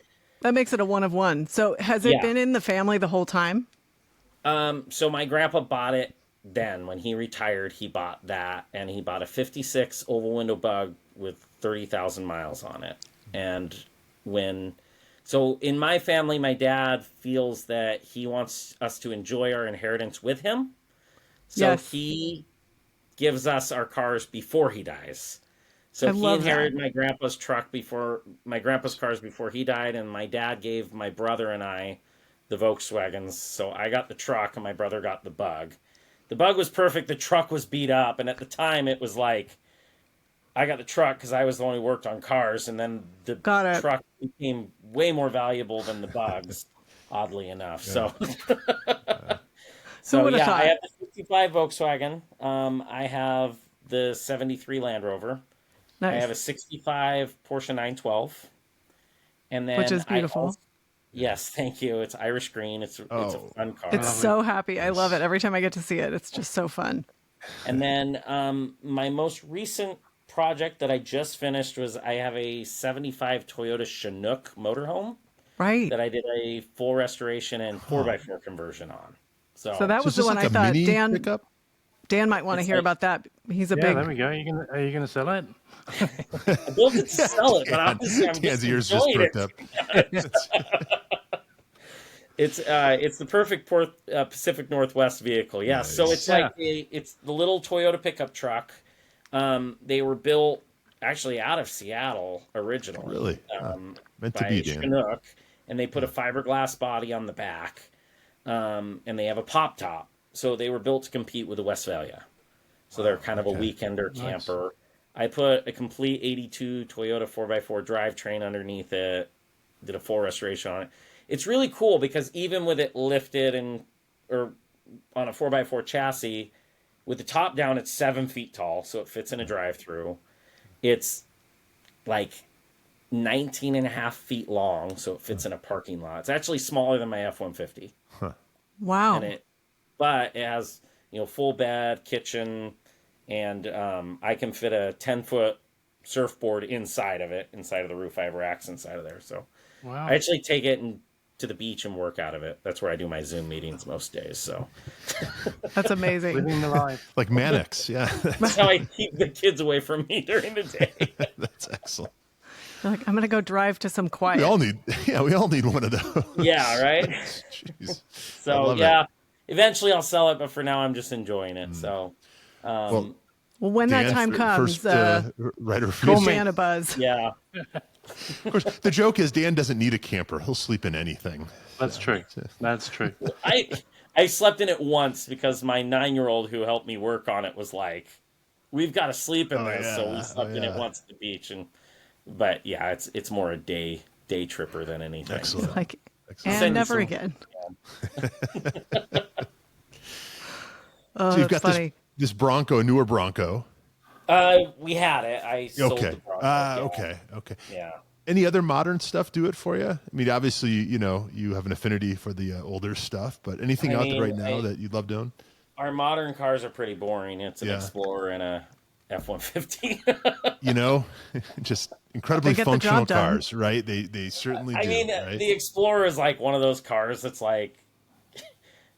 That makes it a one of one. So has it Yeah. been in the family the whole time? so my grandpa bought it then when he retired. He bought that, and he bought a '56 oval window Bug with 30,000 miles on it. And so in my family, my dad feels that he wants us to enjoy our inheritance with him. So Yes. he gives us our cars before he dies. So I he love that. inherited my grandpa's cars before he died, and my dad gave my brother and I the Volkswagens. So I got the truck, and my brother got the Bug. The Bug was perfect. The truck was beat up, and at the time, it was like I got the truck because I was the one who worked on cars, and then the Got it. truck became way more valuable than the Bugs, oddly enough. So, would've yeah, thought? I have the 55 Volkswagen. I have the 73 Land Rover. I Nice. have a 65 Porsche 912. And then Which is beautiful. Yes, thank you. It's Irish green. It's a fun car. It's so happy. I love it. Every time I get to see it, it's just so fun. And then my most recent project that I just finished was I have a 75 Toyota Chinook motorhome Right. that I did a full restoration and 4x4 conversion on. So, So that was is the this one like I a thought mini Dan pickup? Dan might want to It's hear like- about that. He's a Yeah, there big. we go. Are you gonna sell it? I built it to sell it, but obviously I'm Dan's just ears just enjoying perked it. up. It's the perfect Pacific Northwest vehicle. Yeah, so Nice. it's like it's the little Toyota pickup truck. They were built actually out of Seattle originally. Really? Meant to by be, Dan. Chinook, and they put a fiberglass body on the back, and they have a pop top. So they were built to compete with the Westphalia. So they're kind of a weekender camper. I put a complete 82 Toyota 4x4 drivetrain underneath it, did a full restoration on it. It's really cool because even with it lifted or on a 4x4 chassis, with the top down, it's 7 feet tall, so it fits in a drive-through. It's like 19 and a half feet long, so it fits in a parking lot. It's actually smaller than my F-150. Wow. But it has, full bed, kitchen, and I can fit a 10-foot surfboard inside of the roof. I have racks inside of there. So Wow. I actually take it to the beach and work out of it. That's where I do my Zoom meetings most days. So That's amazing. Living the life. Like Mannix, yeah. that's how I keep the kids away from me during the day. That's excellent. Like, I'm going to go drive to some quiet. We all need one of those. Yeah, right? Jeez. I So, love yeah, eventually I'll sell it, but for now I'm just enjoying it. So, Well, Well, when that Dan, time comes, first writer for give you. Dan a buzz. yeah. Of course, the joke is Dan doesn't need a camper. He'll sleep in anything. That's true. That's true. I slept in it once because my 9-year-old who helped me work on it was like, "We've got to sleep in this," so we slept in it once at the beach. But yeah, it's more a day tripper than anything. Excellent. Like, Excellent. and Send you never some- again. So Oh, you've that's got funny. this Bronco, a newer Bronco. We had it. I sold Okay. the Bronco. Okay. Yeah. Any other modern stuff do it for you? I mean, obviously, you have an affinity for the older stuff, but anything out there right now that you'd love to own? Our modern cars are pretty boring. It's an Yeah. Explorer and a F-150. Just incredibly They get the functional job done. cars, right? They certainly do. I mean, right? the Explorer is like one of those cars that's like,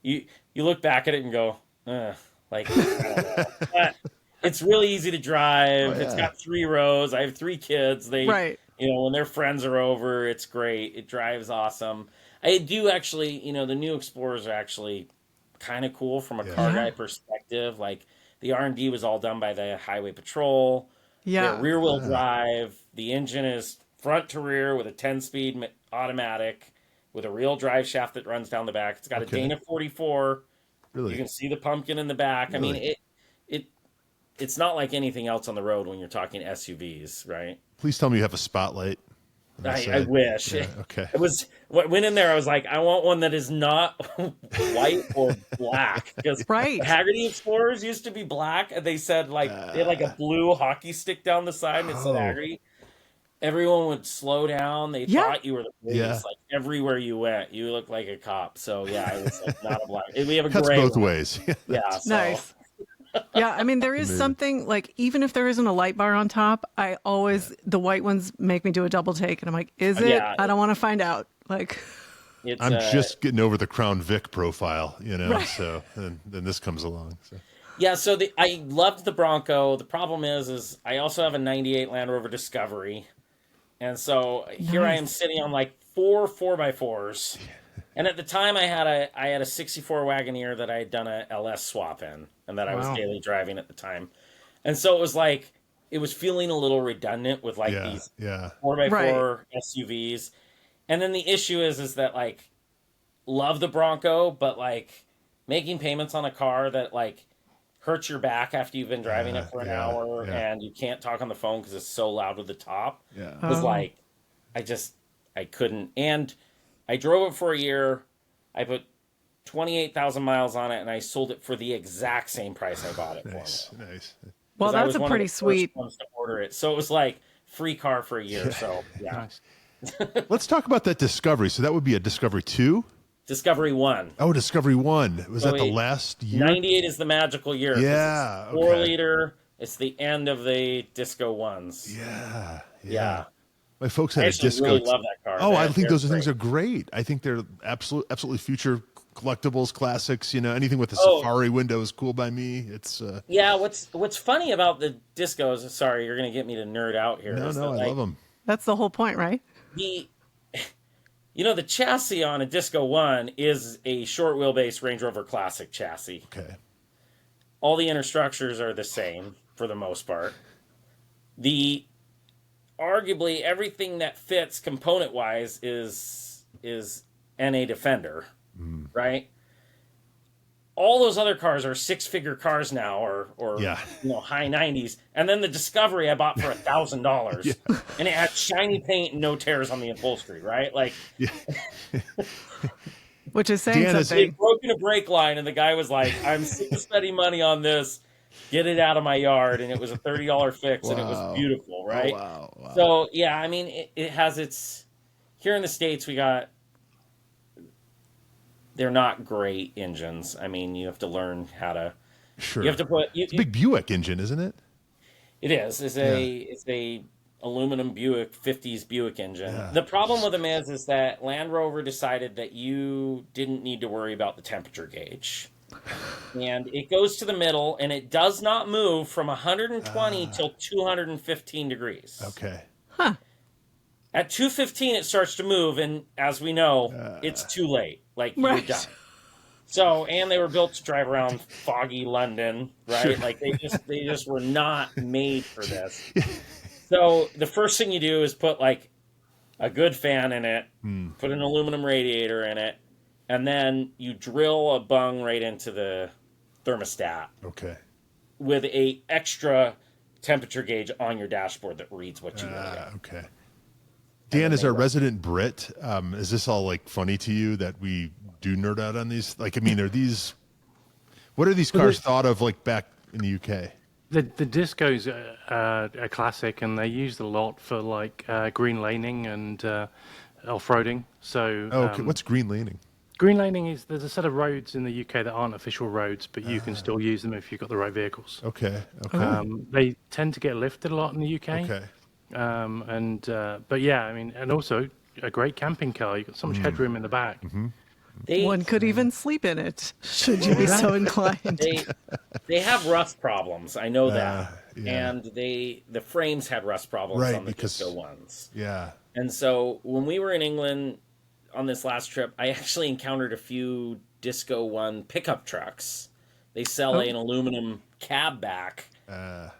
you look back at it and go, like, I don't know. But it's really easy to drive. It's got 3 rows. I have 3 kids. Right. When their friends are over, it's great. It drives awesome. I do actually, the new Explorers are actually kind of cool from a car guy perspective. Like the R&D was all done by the Highway Patrol. Yeah. They're rear-wheel drive. The engine is front to rear with a 10-speed automatic with a real drive shaft that runs down the back. It's got a Dana 44. Really? You can see the pumpkin in the back. Really? I mean, it's not like anything else on the road when you're talking SUVs, right? Please tell me you have a spotlight. I wish. Yeah, okay. Went in there. I was like, I want one that is not white or black because Right. Hagerty Explorers used to be black, and they said they had like a blue hockey stick down the side, and it said Hagerty. Everyone would slow down. They thought you were the police. Yeah. Like everywhere you went, you looked like a cop. So yeah, I was like not a black. We have a Cuts gray both one. ways. Yeah, so, Nice. Yeah, I mean, there is something like, even if there isn't a light bar on top, the white ones make me do a double take, and I'm like, is it? Yeah. I don't want to find out. Like, It's, I'm just getting over the Crown Vic profile, so then this comes along. So. Yeah, so I loved the Bronco. The problem is I also have a 98 Land Rover Discovery. And so here I am sitting on like 4 4x4s. And at the time I had a 64 Wagoneer that I had done a LS swap in and that I was daily driving at the time. And so it was feeling a little redundant with like these 4x4 SUVs. And then the issue is that like love the Bronco, but like making payments on a car that like hurts your back after you've been driving it for an hour and you can't talk on the phone because it's so loud with the top. Yeah. Was like, I couldn't. And I drove it for a year. I put 28,000 miles on it and I sold it for the exact same price I bought it Nice. for. well, 'Cause I that's was a one of pretty the first sweet. ones to order it. So it was like free car for a year. So yeah. Nice. Let's talk about that Discovery. So that would be a Discovery 2? Discovery 1. Oh, Discovery 1. Was that the last year? 98 is the magical year. 'cause Yeah, it's 4 okay. liter. It's the end of the Disco ones. Yeah. My folks had I a actually Disco. really love that car. Oh, I think They're those great. things are great. I think they're absolutely future collectibles, classics, anything with the Oh. safari window is cool by me. It's Yeah, what's funny about the discos? Sorry, you're gonna get me to nerd out here. no, is no, that, I love them. That's the whole point, right? The the chassis on a Disco 1 is a short wheelbase Range Rover Classic chassis. Okay. All the inner structures are the same for the most part. Arguably everything that fits component wise is NA Defender, right? All those other cars are six-figure cars now, or Yeah. high 90s. And then the Discovery I bought for $1,000, and it had shiny paint and no tears on the upholstery, right? Like, Which is saying Dan is- they'd something. broken a brake line, and the guy was like, "I'm sick of spending money on this. Get it out of my yard." And it was a $30 fix, and it Wow. was beautiful, right? Oh, wow. So yeah, I mean, it has its. Here in the States, we got. They're not great engines. I mean, you have to learn how to. Sure. You have to put. It's a big Buick engine, isn't it? It is. It's a aluminum Buick 50s Buick engine. Yeah. The problem with them is that Land Rover decided that you didn't need to worry about the temperature gauge. And it goes to the middle, and it does not move from 120 till 215 degrees. Okay. At 215, it starts to move, and as we know, it's too late. Like, you're Right. done. So, and they were built to drive around foggy London, right? Sure. Like, they just were not made for this. So, the first thing you do is put, like, a good fan in it, put an aluminum radiator in it, and then you drill a bung right into the thermostat Okay. with a extra temperature gauge on your dashboard that reads what you got. Okay. Dan, as our resident Brit, is this all like funny to you that we do nerd out on these? Like, I mean, what are these cars thought of like back in the UK? The Disco's a classic, and they're used a lot for like green laning and off-roading. So, Oh, okay. What's green laning? green laning is there's a set of roads in the UK that aren't official roads, but you can still use them if you've got the right vehicles. Okay. Okay. They tend to get lifted a lot in the UK. Okay. But yeah, I mean, and also a great camping car. You've got so much headroom in the back. One could even sleep in it, should you be so inclined. They have rust problems. I know that. yeah. And the frames had rust problems Right, on the because- Disco ones. Yeah. And so when we were in England on this last trip, I actually encountered a few Disco 1 pickup trucks. They sell an aluminum cab back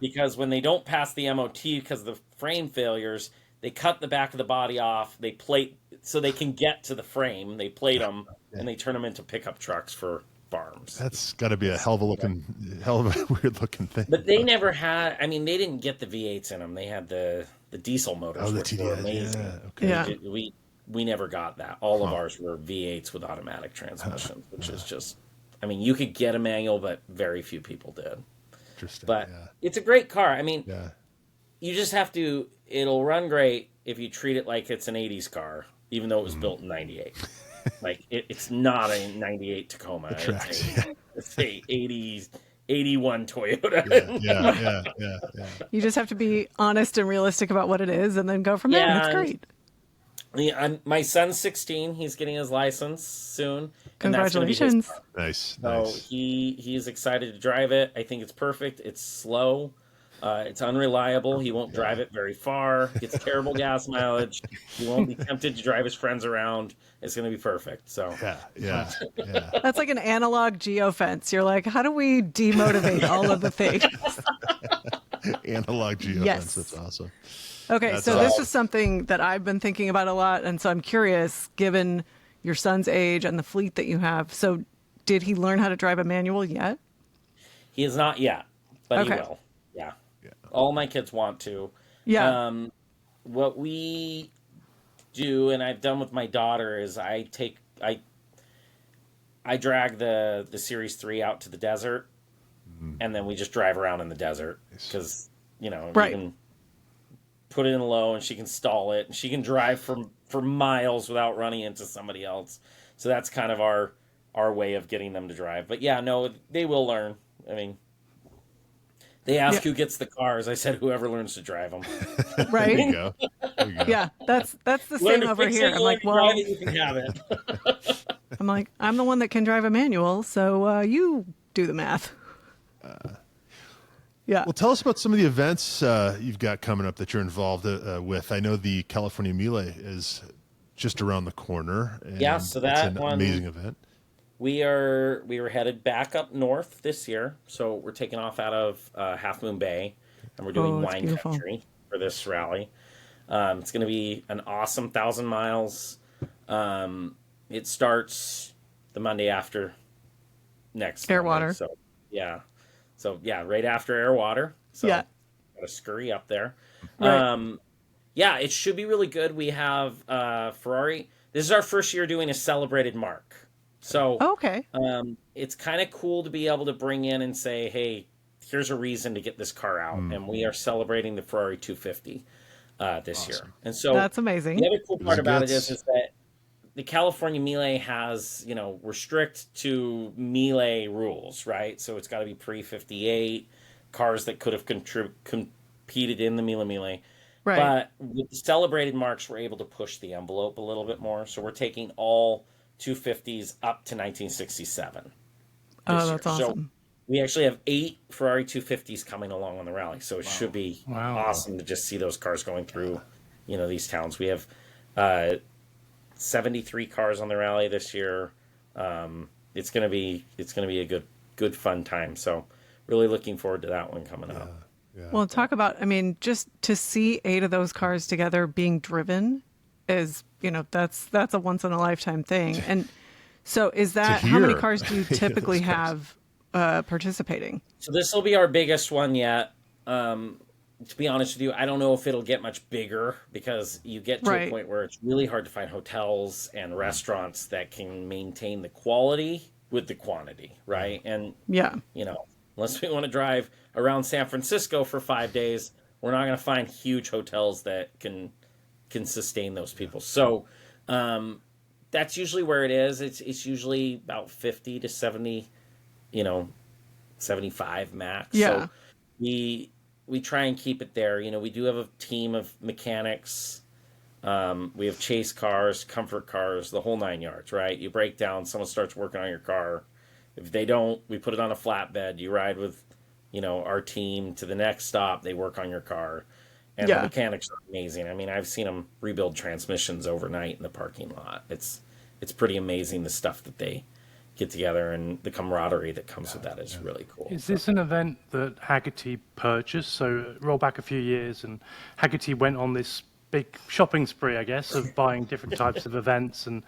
because when they don't pass the MOT because of the frame failures, they cut the back of the body off. They plate so they can get to the frame. They plate them and they turn them into pickup trucks for farms. That's got to be a hell of a weird looking thing. But they never had. I mean, they didn't get the V8s in them. They had the diesel motors. Oh, the which were TDI. amazing. Yeah. Okay. Yeah. We never got that. All of ours were V8s with automatic transmissions, which is just. I mean, you could get a manual, but very few people did. Interesting. But yeah. it's a great car. I mean, Yeah. you just have to. It'll run great if you treat it like it's an '80s car, even though it was built in '98. Like it's not a '98 Tacoma. tracks, It's a '80s. 81 Toyota. Yeah. You just have to be honest and realistic about what it is and then go from there. Yeah, That's and- great. My son's 16. He's getting his license soon. and that's gonna be his Congratulations. car. Nice. So Nice. he's excited to drive it. I think it's perfect. It's slow. It's unreliable. He won't drive it very far. Gets terrible gas mileage. He won't be tempted to drive his friends around. It's going to be perfect. So Yeah. That's like an analog geofence. You're like, how do we demotivate all of the things? Analog geofence. Yes. That's awesome. Okay, That's so this awesome. is something that I've been thinking about a lot, and so I'm curious, given your son's age and the fleet that you have. So, did he learn how to drive a manual yet? he is not yet, but he Okay. will. Yeah. All my kids want to. Yeah. What we do, and I've done with my daughter, is I drag the Series 3 out to the desert, and then we just drive around in the desert because Right. you can put it in low and she can stall it and she can drive for miles without running into somebody else. So that's kind of our way of getting them to drive. But yeah, no, they will learn. I mean, they ask who gets the cars. I said whoever learns to drive them. Right? There you go. Yeah, that's the Learn same to over fix here. it, I'm learn like, to well, drive it, you can have it. I'm like, I'm the one that can drive a manual, so you do the math. Yeah. Well, tell us about some of the events you've got coming up that you're involved with. I know the California Mille is just around the corner. And Yeah, so it's that an one, amazing event. we were headed back up north this year. So we're taking off out of Half Moon Bay, and we're doing Oh, it's wine beautiful. country for this rally. It's going to be an awesome 1,000 miles. It starts the Monday after next Monday. Airwater. So yeah, right after Airwater. So Yeah. gotta scurry up there. Right. Yeah, it should be really good. We have Ferrari. This is our first year doing a celebrated mark. So Okay. it's kind of cool to be able to bring in and say, hey, here's a reason to get this car out. And we are celebrating the Ferrari 250 this year. And so That's amazing. the other cool part about it gets- is that the California Mille has, we're strict to Mille rules, right? So it's got to be pre-58, cars that could have competed in the Mille. Right. But with the celebrated marks, we're able to push the envelope a little bit more. So we're taking all 250s up to 1967. Oh, that's year. So awesome. we actually have 8 Ferrari 250s coming along on the rally. So it should be awesome to just see those cars going through, these towns. We have 73 cars on the rally this year. It's gonna be a good fun time. So really looking forward to that one coming up. Yeah. Well, talk about, just to see 8 of those cars together being driven is, that's a once in a lifetime thing. And so is that, how many hear cars do you those typically cars. have participating? So this will be our biggest one yet. To be honest with you, I don't know if it'll get much bigger because you get to a Right. point where it's really hard to find hotels and restaurants that can maintain the quality with the quantity, right? And Yeah. unless we want to drive around San Francisco for 5 days, we're not going to find huge hotels that can sustain those people. So that's usually where it is. It's usually about 50 to 70, 75 max. Yeah. So we try and keep it there. We do have a team of mechanics. We have chase cars, comfort cars, the whole 9 yards, right? You break down, someone starts working on your car. If they don't, we put it on a flatbed. You ride with, our team to the next stop. They work on your car. And Yeah. the mechanics are amazing. I mean, I've seen them rebuild transmissions overnight in the parking lot. It's pretty amazing the stuff that they get together, and the camaraderie that comes with that is really cool. Is this an event that Hagerty purchased? So roll back a few years, and Hagerty went on this big shopping spree, I guess, of buying different types of events and,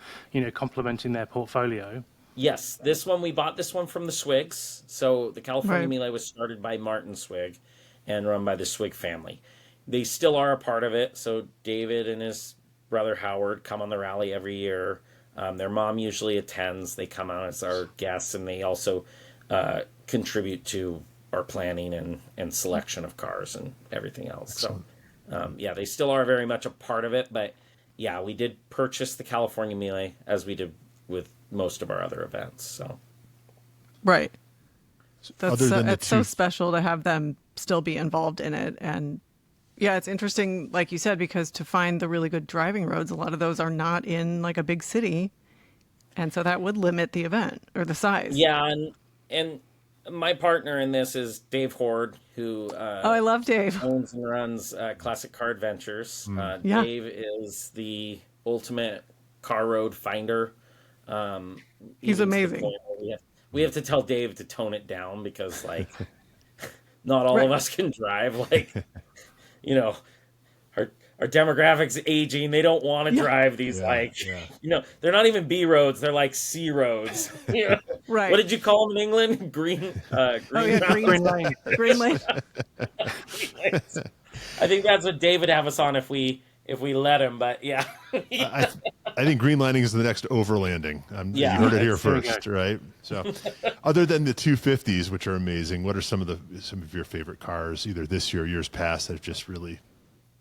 complementing their portfolio. Yes, we bought this one from the Swigs. So the California Right. Mille was started by Martin Swig and run by the Swig family. They still are a part of it. So David and his brother Howard come on the rally every year. Their mom usually attends. They come out as our guests, and they also contribute to our planning and selection of cars and everything else. Excellent. So, they still are very much a part of it. But, yeah, we did purchase the California Mille as we did with most of our other events. So, Right. Other than the It's so two- special to have them still be involved in it. And yeah, it's interesting, like you said, because to find the really good driving roads, a lot of those are not in like a big city. And so that would limit the event or the size. yeah, and my partner in this is Dave Horde, who Oh, I love Dave. owns and runs Classic Car Adventures. Yeah. Dave is the ultimate car road finder. He's even to the amazing. point where we have to tell Dave to tone it down because, like, not all of us can drive. Like, our demographics aging. They don't want to drive these, they're not even B roads. They're like C roads. Right. What did you call them in England? Green. Oh, yeah, Green Lane. Green Lane. I think that's what David have us on if we let him. But yeah. I think green lining is the next overlanding. You heard it here There we go. first, right? So, other than the 250s, which are amazing, what are some of your favorite cars, either this year or years past, that have just really?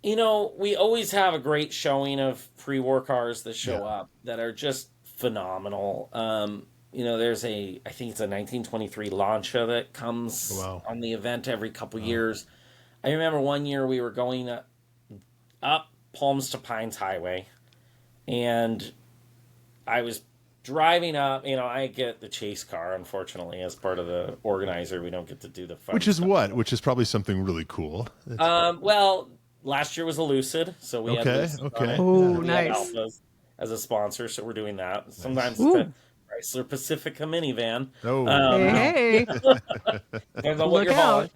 We always have a great showing of pre-war cars that show up that are just phenomenal. There's I think it's a 1923 Lancia that comes on the event every couple years. I remember one year we were going up Palms to Pines Highway, and I was driving up, I get the chase car. Unfortunately, as part of the organizer, we don't get to do the fun Which is stuff. what? Which is probably something really cool. Well, last year was a Lucid, so we had Lucid on it. Oh, We had nice. Alphas as a sponsor, so we're doing that. Sometimes it's Ooh. the Chrysler Pacifica minivan. Oh, Hey, Depends on what look you're hauling.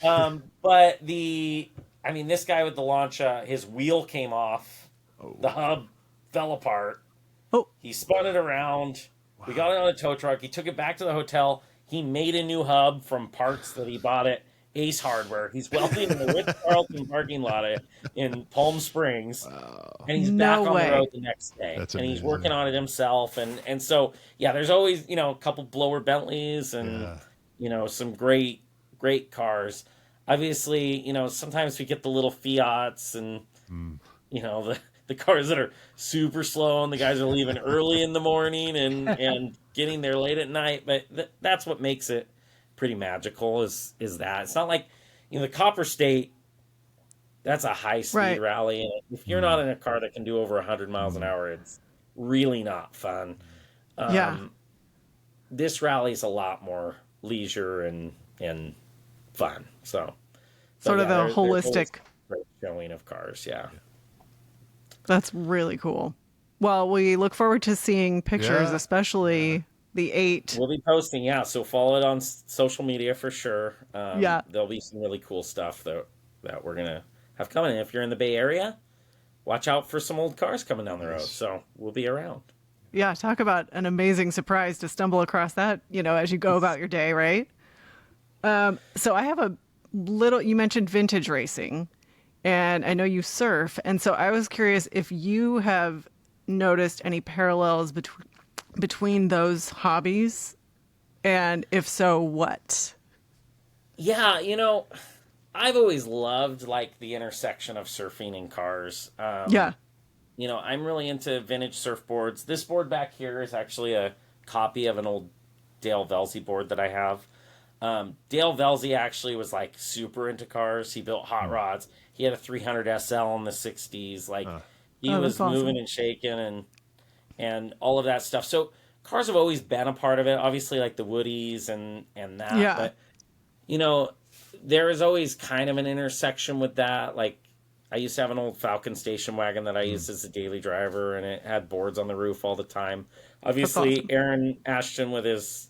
out. But this guy with the Lancia, his wheel came off, the hub fell apart. Oh, He spun it around. We got it on a tow truck. He took it back to the hotel. He made a new hub from parts that he bought at Ace Hardware. He's welding in the Ritz-Carlton parking lot in Palm Springs. And he's back on the road the next day. That's and he's amazing. working on it himself. And so, yeah, there's always, a couple blower Bentleys and, some great cars. Obviously, sometimes we get the little Fiats and, the cars that are super slow and the guys are leaving early in the morning and getting there late at night. But that's what makes it pretty magical is that. It's not like, the Copper State, that's a high-speed rally. And if you're not in a car that can do over 100 miles an hour, it's really not fun. This rally is a lot more leisure and fun. So sort of the holistic showing of cars, That's really cool. Well, we look forward to seeing pictures, especially the 8. We'll be posting, so follow it on social media for sure. There'll be some really cool stuff that we're going to have coming. And if you're in the Bay Area, watch out for some old cars coming down the road. So we'll be around. Yeah, talk about an amazing surprise to stumble across that, as you go about your day, right? So I have you mentioned vintage racing. And I know you surf. And so I was curious if you have noticed any parallels between those hobbies. And if so, what? Yeah, I've always loved the intersection of surfing and cars. I'm really into vintage surfboards. This board back here is actually a copy of an old Dale Velzy board that I have. Dale Velzy actually was super into cars. He built hot rods. He had a 300 SL in the 60s. He was moving and shaking and all of that stuff. So cars have always been a part of it. Obviously, the Woodies and that. Yeah. But, there is always kind of an intersection with that. I used to have an old Falcon station wagon that I used as a daily driver, and it had boards on the roof all the time. Obviously, awesome. Aaron Ashton with his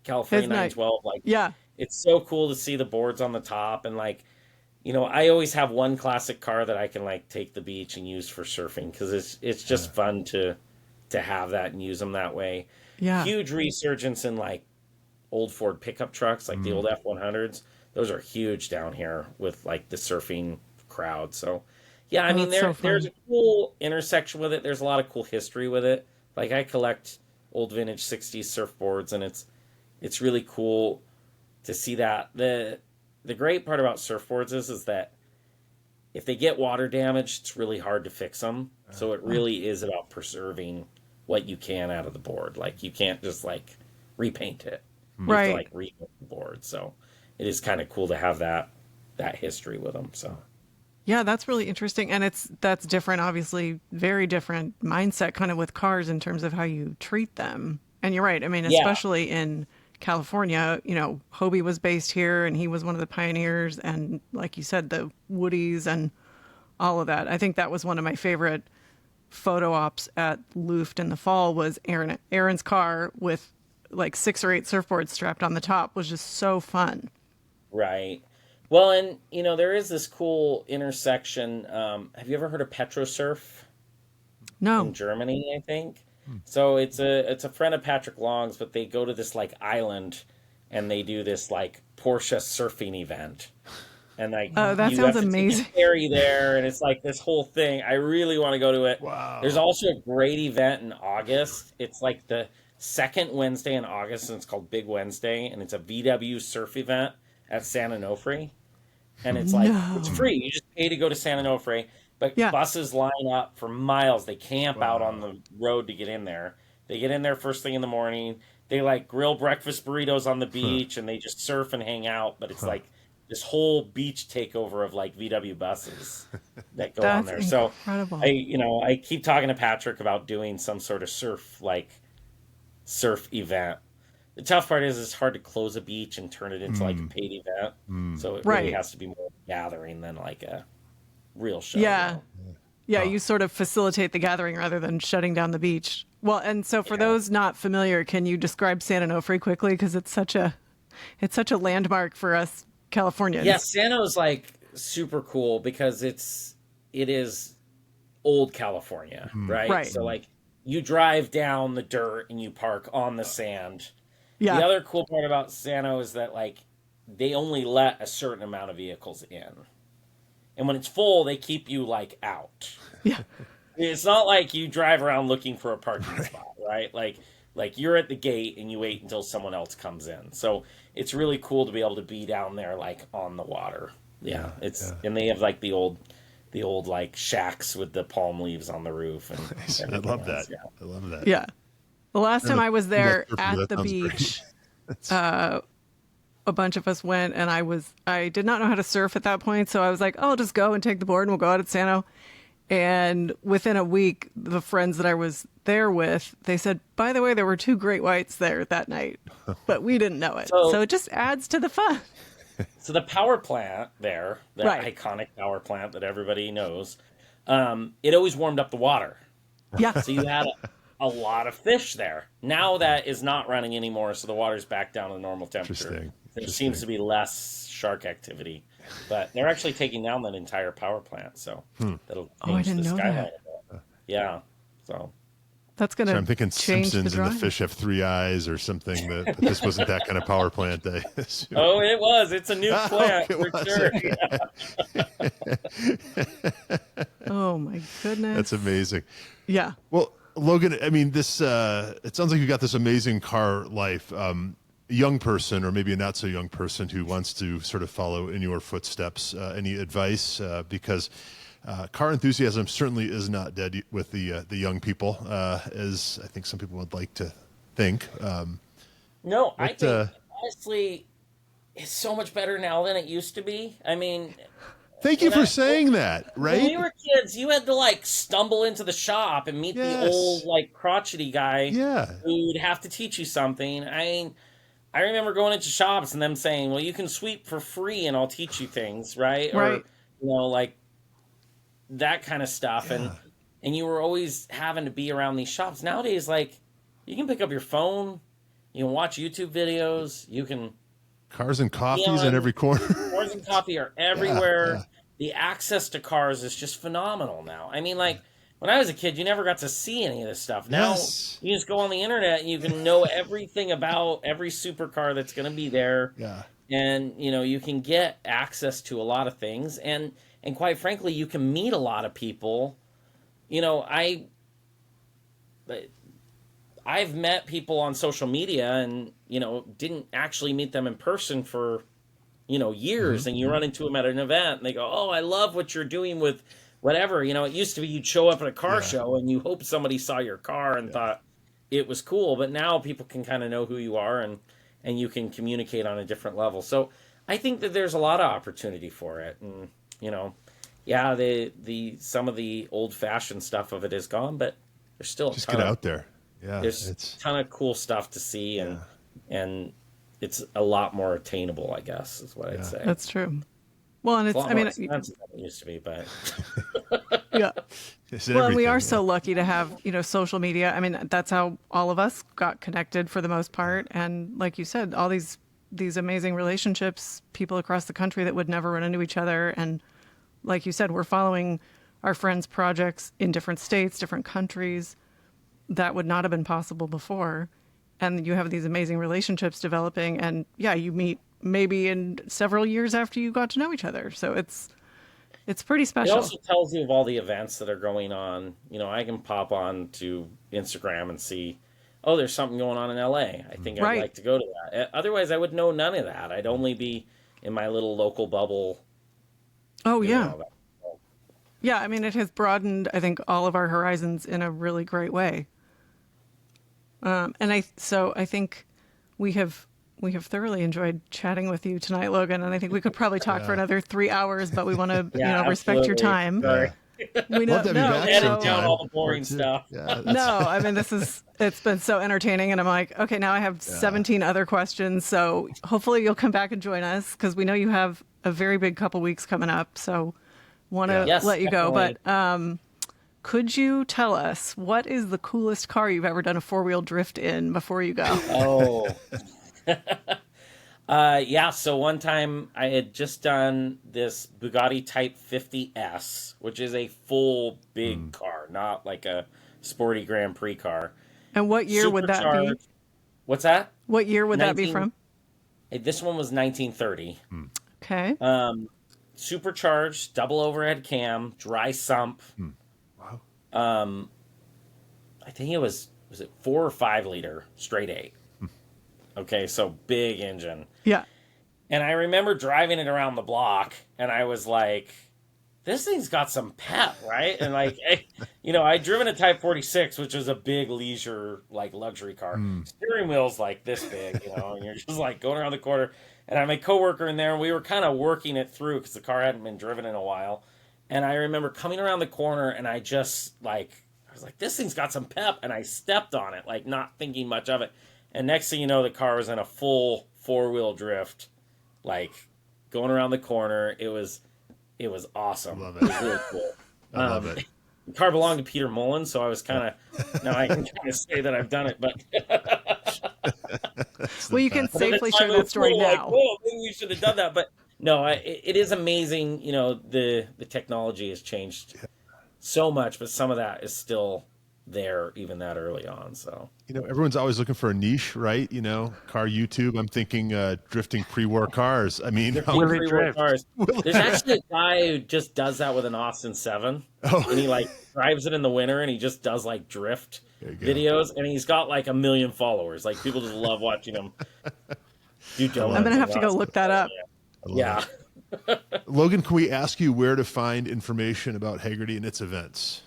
California 912. It's so cool to see the boards on the top. And, I always have one classic car that I can, take the beach and use for surfing because it's just fun to have that and use them that way. Yeah. Huge resurgence in, old Ford pickup trucks, the old F-100s. Those are huge down here with, the surfing crowd. So, yeah, there's a cool intersection with it. There's a lot of cool history with it. I collect old vintage 60s surfboards, and it's really cool to see that. The great part about surfboards is that if they get water damaged, it's really hard to fix them. So it really is about preserving what you can out of the board. You can't just repaint it. You have to repaint the board. So it is kind of cool to have that history with them. So yeah, that's really interesting. And that's different, obviously, very different mindset kind of with cars in terms of how you treat them. And you're right. Especially in California, Hobie was based here and he was one of the pioneers. And like you said, the Woodies and all of that. I think that was one of my favorite photo ops at Luft in the fall was Aaron's car with 6 or 8 surfboards strapped on the top was just so fun. Right. Well, and, there is this cool intersection. Have you ever heard of PetroSurf? No. In Germany, I think. So it's a friend of Patrick Long's, but they go to this island and they do this Porsche surfing event. And that sounds amazing. Ferry there, and it's this whole thing. I really want to go to it. Wow. There's also a great event in August. It's the second Wednesday in August, and it's called Big Wednesday, and it's a VW surf event at San Onofre. And it's it's free. You just pay to go to San Onofre. But buses line up for miles. They camp out on the road to get in there. They get in there first thing in the morning. They grill breakfast burritos on the beach, and they just surf and hang out. But it's this whole beach takeover of VW buses that go on there. Incredible. So I keep talking to Patrick about doing some sort of surf surf event. The tough part is it's hard to close a beach and turn it into like a paid event. So it really has to be more gathering than like a real show. Yeah. You know? Yeah, you sort of facilitate the gathering rather than shutting down the beach. Well, and so for those not familiar, can you describe San Onofre quickly? Because it's such a landmark for us Californians. Yeah, San O's like super cool because it is old California, right? Right. So like you drive down the dirt and you park on the sand. Yeah. The other cool part about San O is that like they only let a certain amount of vehicles in. And when it's full, they keep you like out. Yeah. It's not like you drive around looking for a parking spot, right? Like you're at the gate and you wait until someone else comes in. So it's really cool to be able to be down there like on the water. Yeah, and they have like the old like shacks with the palm leaves on the roof and I love that. else. Yeah. I love that. Yeah. The last time I was there that at the sounds beach, a bunch of us went, and I did not know how to surf at that point, so I was like, oh, I'll just go and take the board and we'll go out at Sano. And within a week, the friends that I was there with, they said, by the way, there were 2 great whites there that night, but we didn't know it. So it just adds to the fun. So the power plant there, that Right. iconic power plant that everybody knows, it always warmed up the water. Yeah. So you had a lot of fish there. Now that is not running anymore, so the water's back down to normal temperature. There seems to be less shark activity. But they're actually taking down that entire power plant, so that'll change didn't the know skyline that. a bit. Yeah, so... That's going to I'm thinking change Simpsons the and the drive. fish have 3 eyes or something. But this wasn't that kind of power plant. I assume. Oh, it was. It's a new plant it for was. sure. Oh, my goodness. That's amazing. Yeah. Well, Logan, I mean, this it sounds like you got this amazing car life. A young person, or maybe a not so young person, who wants to sort of follow in your footsteps. Any advice? Because car enthusiasm certainly is not dead with the young people, as I think some people would like to think. No, I think, honestly, it's so much better now than it used to be. I mean... Thank you for saying that, right? When we were kids, you had to, like, stumble into the shop and meet the old, like, crotchety guy who'd have to teach you something. I mean, I remember going into shops and them saying, well, you can sweep for free and I'll teach you things, right? Right. Or, you know, like, that kind of stuff. And you were always having to be around these shops. Nowadays, like, you can pick up your phone, you can watch YouTube videos, you can... Cars and coffees in every corner. Cars and coffee are everywhere. Yeah. The access to cars is just phenomenal now. I mean, like, when I was a kid, you never got to see any of this stuff. Now, you just go on the internet and you can know everything about every supercar that's going to be there. Yeah. And, you know, you can get access to a lot of things. And quite frankly, you can meet a lot of people. You know, I've met people on social media and, you know, didn't actually meet them in person for, you know, years. And you run into them at an event and they go, oh, I love what you're doing with whatever. You know, it used to be you'd show up at a car show and you hope somebody saw your car and thought it was cool. But now people can kind of know who you are and you can communicate on a different level. So I think that there's a lot of opportunity for it. And, you know, yeah, some of the old fashioned stuff of it is gone, but there's still just get out there. Yeah, there's a ton of cool stuff to see, and it's a lot more attainable, I guess, is what I'd say. That's true. Well, and It's a lot more expensive than it used to be, but yeah. Well, and we are so lucky to have, you know, social media. I mean, that's how all of us got connected for the most part. And like you said, all these amazing relationships, people across the country that would never run into each other. And like you said, we're following our friends' projects in different states, different countries. That would not have been possible before. And you have these amazing relationships developing. And yeah, you meet maybe in several years after you got to know each other. So it's pretty special. It also tells you of all the events that are going on. You know, I can pop on to Instagram and see, oh, there's something going on in LA. I think I'd like to go to that. Otherwise, I would know none of that. I'd only be in my little local bubble. Oh, yeah. Yeah, I mean, it has broadened, I think, all of our horizons in a really great way. And I think we have thoroughly enjoyed chatting with you tonight, Logan. And I think we could probably talk for another 3 hours, but we want to, respect your time. We know, Love to have you no, back we Edit know. down all the Part boring two. stuff. Yeah, that's- No, I mean, it's been so entertaining. And I'm like, okay, now I have 17 other questions. So hopefully you'll come back and join us because we know you have a very big couple weeks coming up. So want to Yes, let you go. definitely. But could you tell us what is the coolest car you've ever done a four-wheel drift in before you go? Oh. Yeah, so one time I had just done this Bugatti Type 50S, which is a full big car, not like a sporty Grand Prix car. And what year would that be? Supercharged. What's that? What year would that be 19 from? This one was 1930. Okay. Supercharged, double overhead cam, dry sump. Wow. I think it was it 4 or 5 liter straight 8. Okay, so big engine. Yeah. And I remember driving it around the block, and I was like, this thing's got some pep, right? And like, I'd driven a Type 46, which is a big leisure, like luxury car. Steering wheel's like this big, and you're just like going around the corner. And I had my coworker in there, and we were kind of working it through because the car hadn't been driven in a while. And I remember coming around the corner, and I was like, this thing's got some pep. And I stepped on it, like not thinking much of it. And next thing you know, the car was in a full 4-wheel drift, like going around the corner. It was awesome. Love It was really cool. I love it. The car belonged to Peter Mullen, so I was kind of now I can kind of say that I've done it, but Well, you can at the safely time share it that was story cool, now. Like, whoa, maybe we should have done that, but no, it is amazing. The technology has changed so much, but some of that is still there even that early on. So Everyone's always looking for a niche, right? Car YouTube. I'm thinking drifting pre-war cars. I mean, Will it Pre-war drift? cars. There's actually a guy who just does that with an Austin 7. And he drives it in the winter, and he just does drift There you go. videos, and he's got 1 million followers. Like, people just love watching him do donuts. I'm going to have to go look that up. Yeah. Logan, can we ask you where to find information about Hagerty and its events?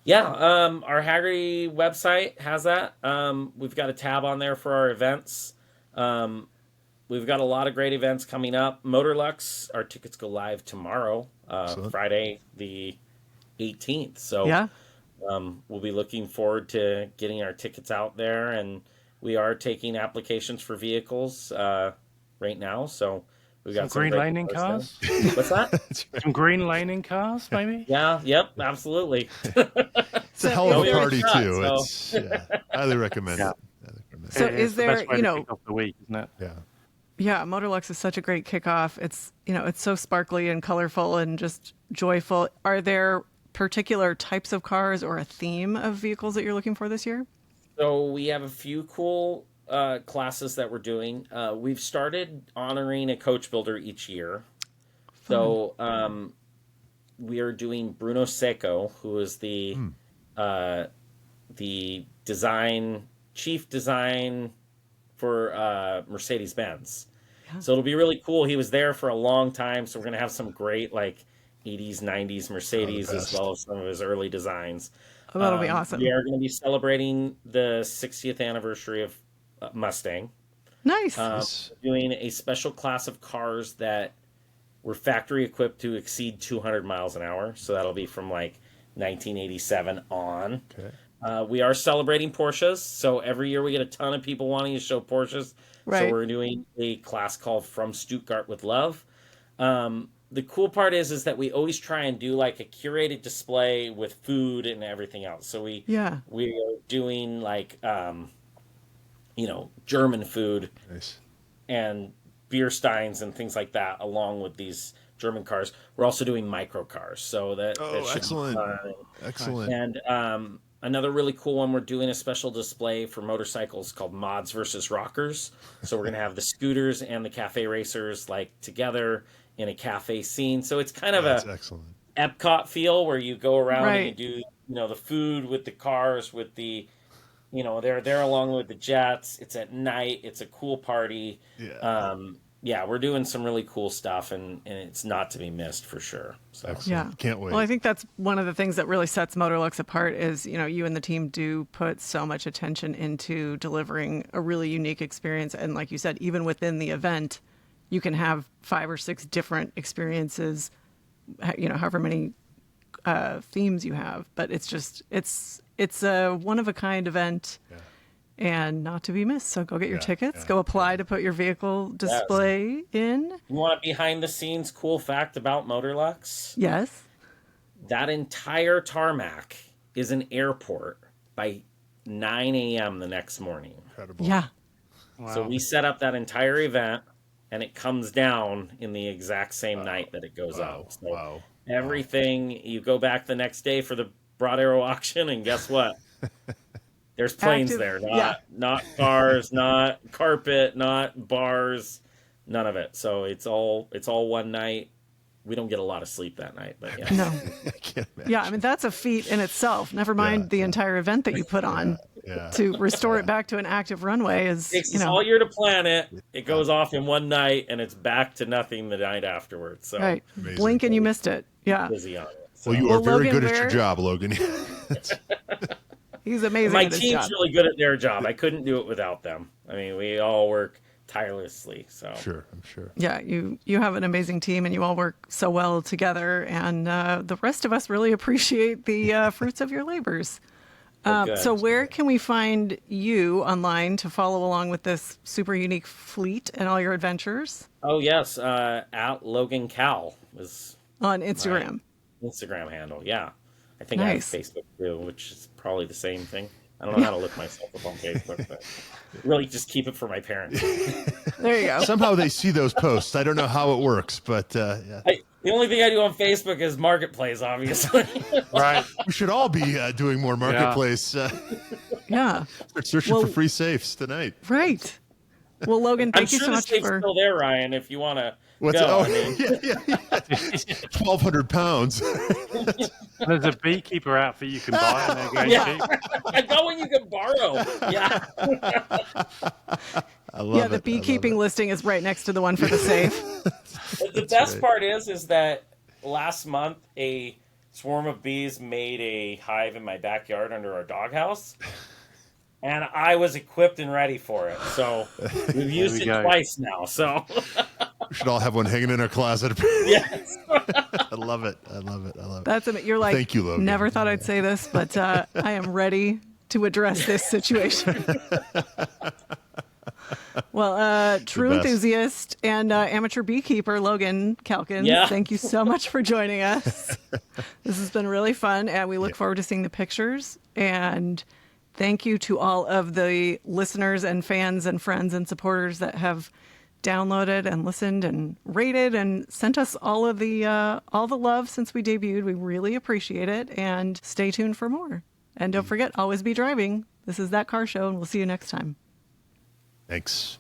Yeah, our Hagerty website has that. We've got a tab on there for our events. We've got a lot of great events coming up. Motorlux, our tickets go live tomorrow, Friday the 18th. So Yeah. we'll be looking forward to getting our tickets out there. And we are taking applications for vehicles right now. So we've got Some green great laning cars? there. What's that? Some green laning cars, maybe? Yeah, yep, absolutely. It's a hell of No, a we party already too. shot, It's highly recommend Yeah. it. Highly recommend it. So It's is the there, best way to kick off the week, isn't it? Yeah. Yeah, Motorlux is such a great kickoff. It's, it's so sparkly and colorful and just joyful. Are there particular types of cars or a theme of vehicles that you're looking for this year? So we have a few cool classes that we're doing. We've started honoring a coach builder each year. So we are doing Bruno Seco, who is the chief design for Mercedes-Benz. Yeah. So it'll be really cool. He was there for a long time, so we're going to have some great 80s, 90s Mercedes as best. well as some of his early designs. Oh, that'll be awesome. We are going to be celebrating the 60th anniversary of Mustang. Nice. Doing a special class of cars that were factory equipped to exceed 200 miles an hour. So that'll be from 1987 on. Okay. We are celebrating Porsches. So every year we get a ton of people wanting to show Porsches. Right. So we're doing a class called From Stuttgart with Love. The cool part is that we always try and do a curated display with food and everything else. So we are doing German food Nice. and beer steins and things like that along with these German cars. We're also doing micro cars. So that should excellent. be fun. Excellent. And another really cool one, we're doing a special display for motorcycles called Mods versus Rockers. So we're going to have the scooters and the cafe racers together in a cafe scene. So it's kind of That's a excellent. Epcot feel where you go around Right. and you do the food with the cars with the they're there along with the jets. It's at night. It's a cool party. Yeah. We're doing some really cool stuff, and it's not to be missed for sure. So Excellent. Yeah. Can't wait. Well, I think that's one of the things that really sets Motorlux apart is, you and the team do put so much attention into delivering a really unique experience. And like you said, even within the event, you can have 5 or 6 different experiences, however many themes you have, but it's a one of a kind event. Yeah. And not to be missed. So go get your tickets. yeah, Go apply to put your vehicle display in. You want a behind the scenes cool fact about Motorlux? Yes. That entire tarmac is an airport by 9 a.m. the next morning. Incredible. Yeah. Wow. So we set up that entire event, and it comes down in the exact same night that it goes up. So everything, you go back the next day for the Broad Arrow auction, and guess what? There's planes there, not cars, not carpet, not bars, none of it. So it's all one night. We don't get a lot of sleep that night, but yeah. No. I can't imagine. Yeah, I mean, that's a feat in itself. Never mind the entire event that you put on to restore it back to an active runway is, It takes us all year to plan it. It goes off in one night, and it's back to nothing the night afterwards. So right. Amazing. Blink and you missed it. Yeah. busy on it. So. Well, you are very Logan, good at your job, Logan. He's amazing My at his team's job. really good at their job. I couldn't do it without them. I mean, we all work tirelessly. So Sure, I'm sure. Yeah, you have an amazing team, and you all work so well together. And the rest of us really appreciate the fruits of your labors. good. So where can we find you online to follow along with this super unique fleet and all your adventures? Oh yes, at Logan Cal is On Instagram. my Instagram handle. Yeah, I think Nice. I have Facebook too, which is probably the same thing. I don't know how to look myself up on Facebook, but really just keep it for my parents. There you go. Somehow they see those posts. I don't know how it works, but yeah. The only thing I do on Facebook is Marketplace, obviously. Right. We should all be doing more marketplace. Yeah, Start searching Well- for free safes tonight. right. Well, Logan, I'm thank you sure so the much safe's for. still there, Ryan, if you want to What's go. oh I mean, yeah. 1,200 pounds. There's a beekeeper outfit you can buy, and they're going cheap. I go when you can borrow. Yeah. I love Yeah, it. the beekeeping listing is right next to the one for the safe. The best part is that last month a swarm of bees made a hive in my backyard under our doghouse. And I was equipped and ready for it. So we've used we it go. twice now. So We should all have one hanging in our closet. yes. I love it. I love it. I love it. That's you're like. Thank you, Logan. Never thought I'd say this, but I am ready to address this situation. Well, true The best. enthusiast and amateur beekeeper Logan Calkins, Yeah. thank you so much for joining us. This has been really fun, and we look forward to seeing the pictures. And thank you to all of the listeners and fans and friends and supporters that have downloaded and listened and rated and sent us all the love since we debuted. We really appreciate it, and stay tuned for more. And don't forget, always be driving. This is That Car Show, and we'll see you next time. Thanks.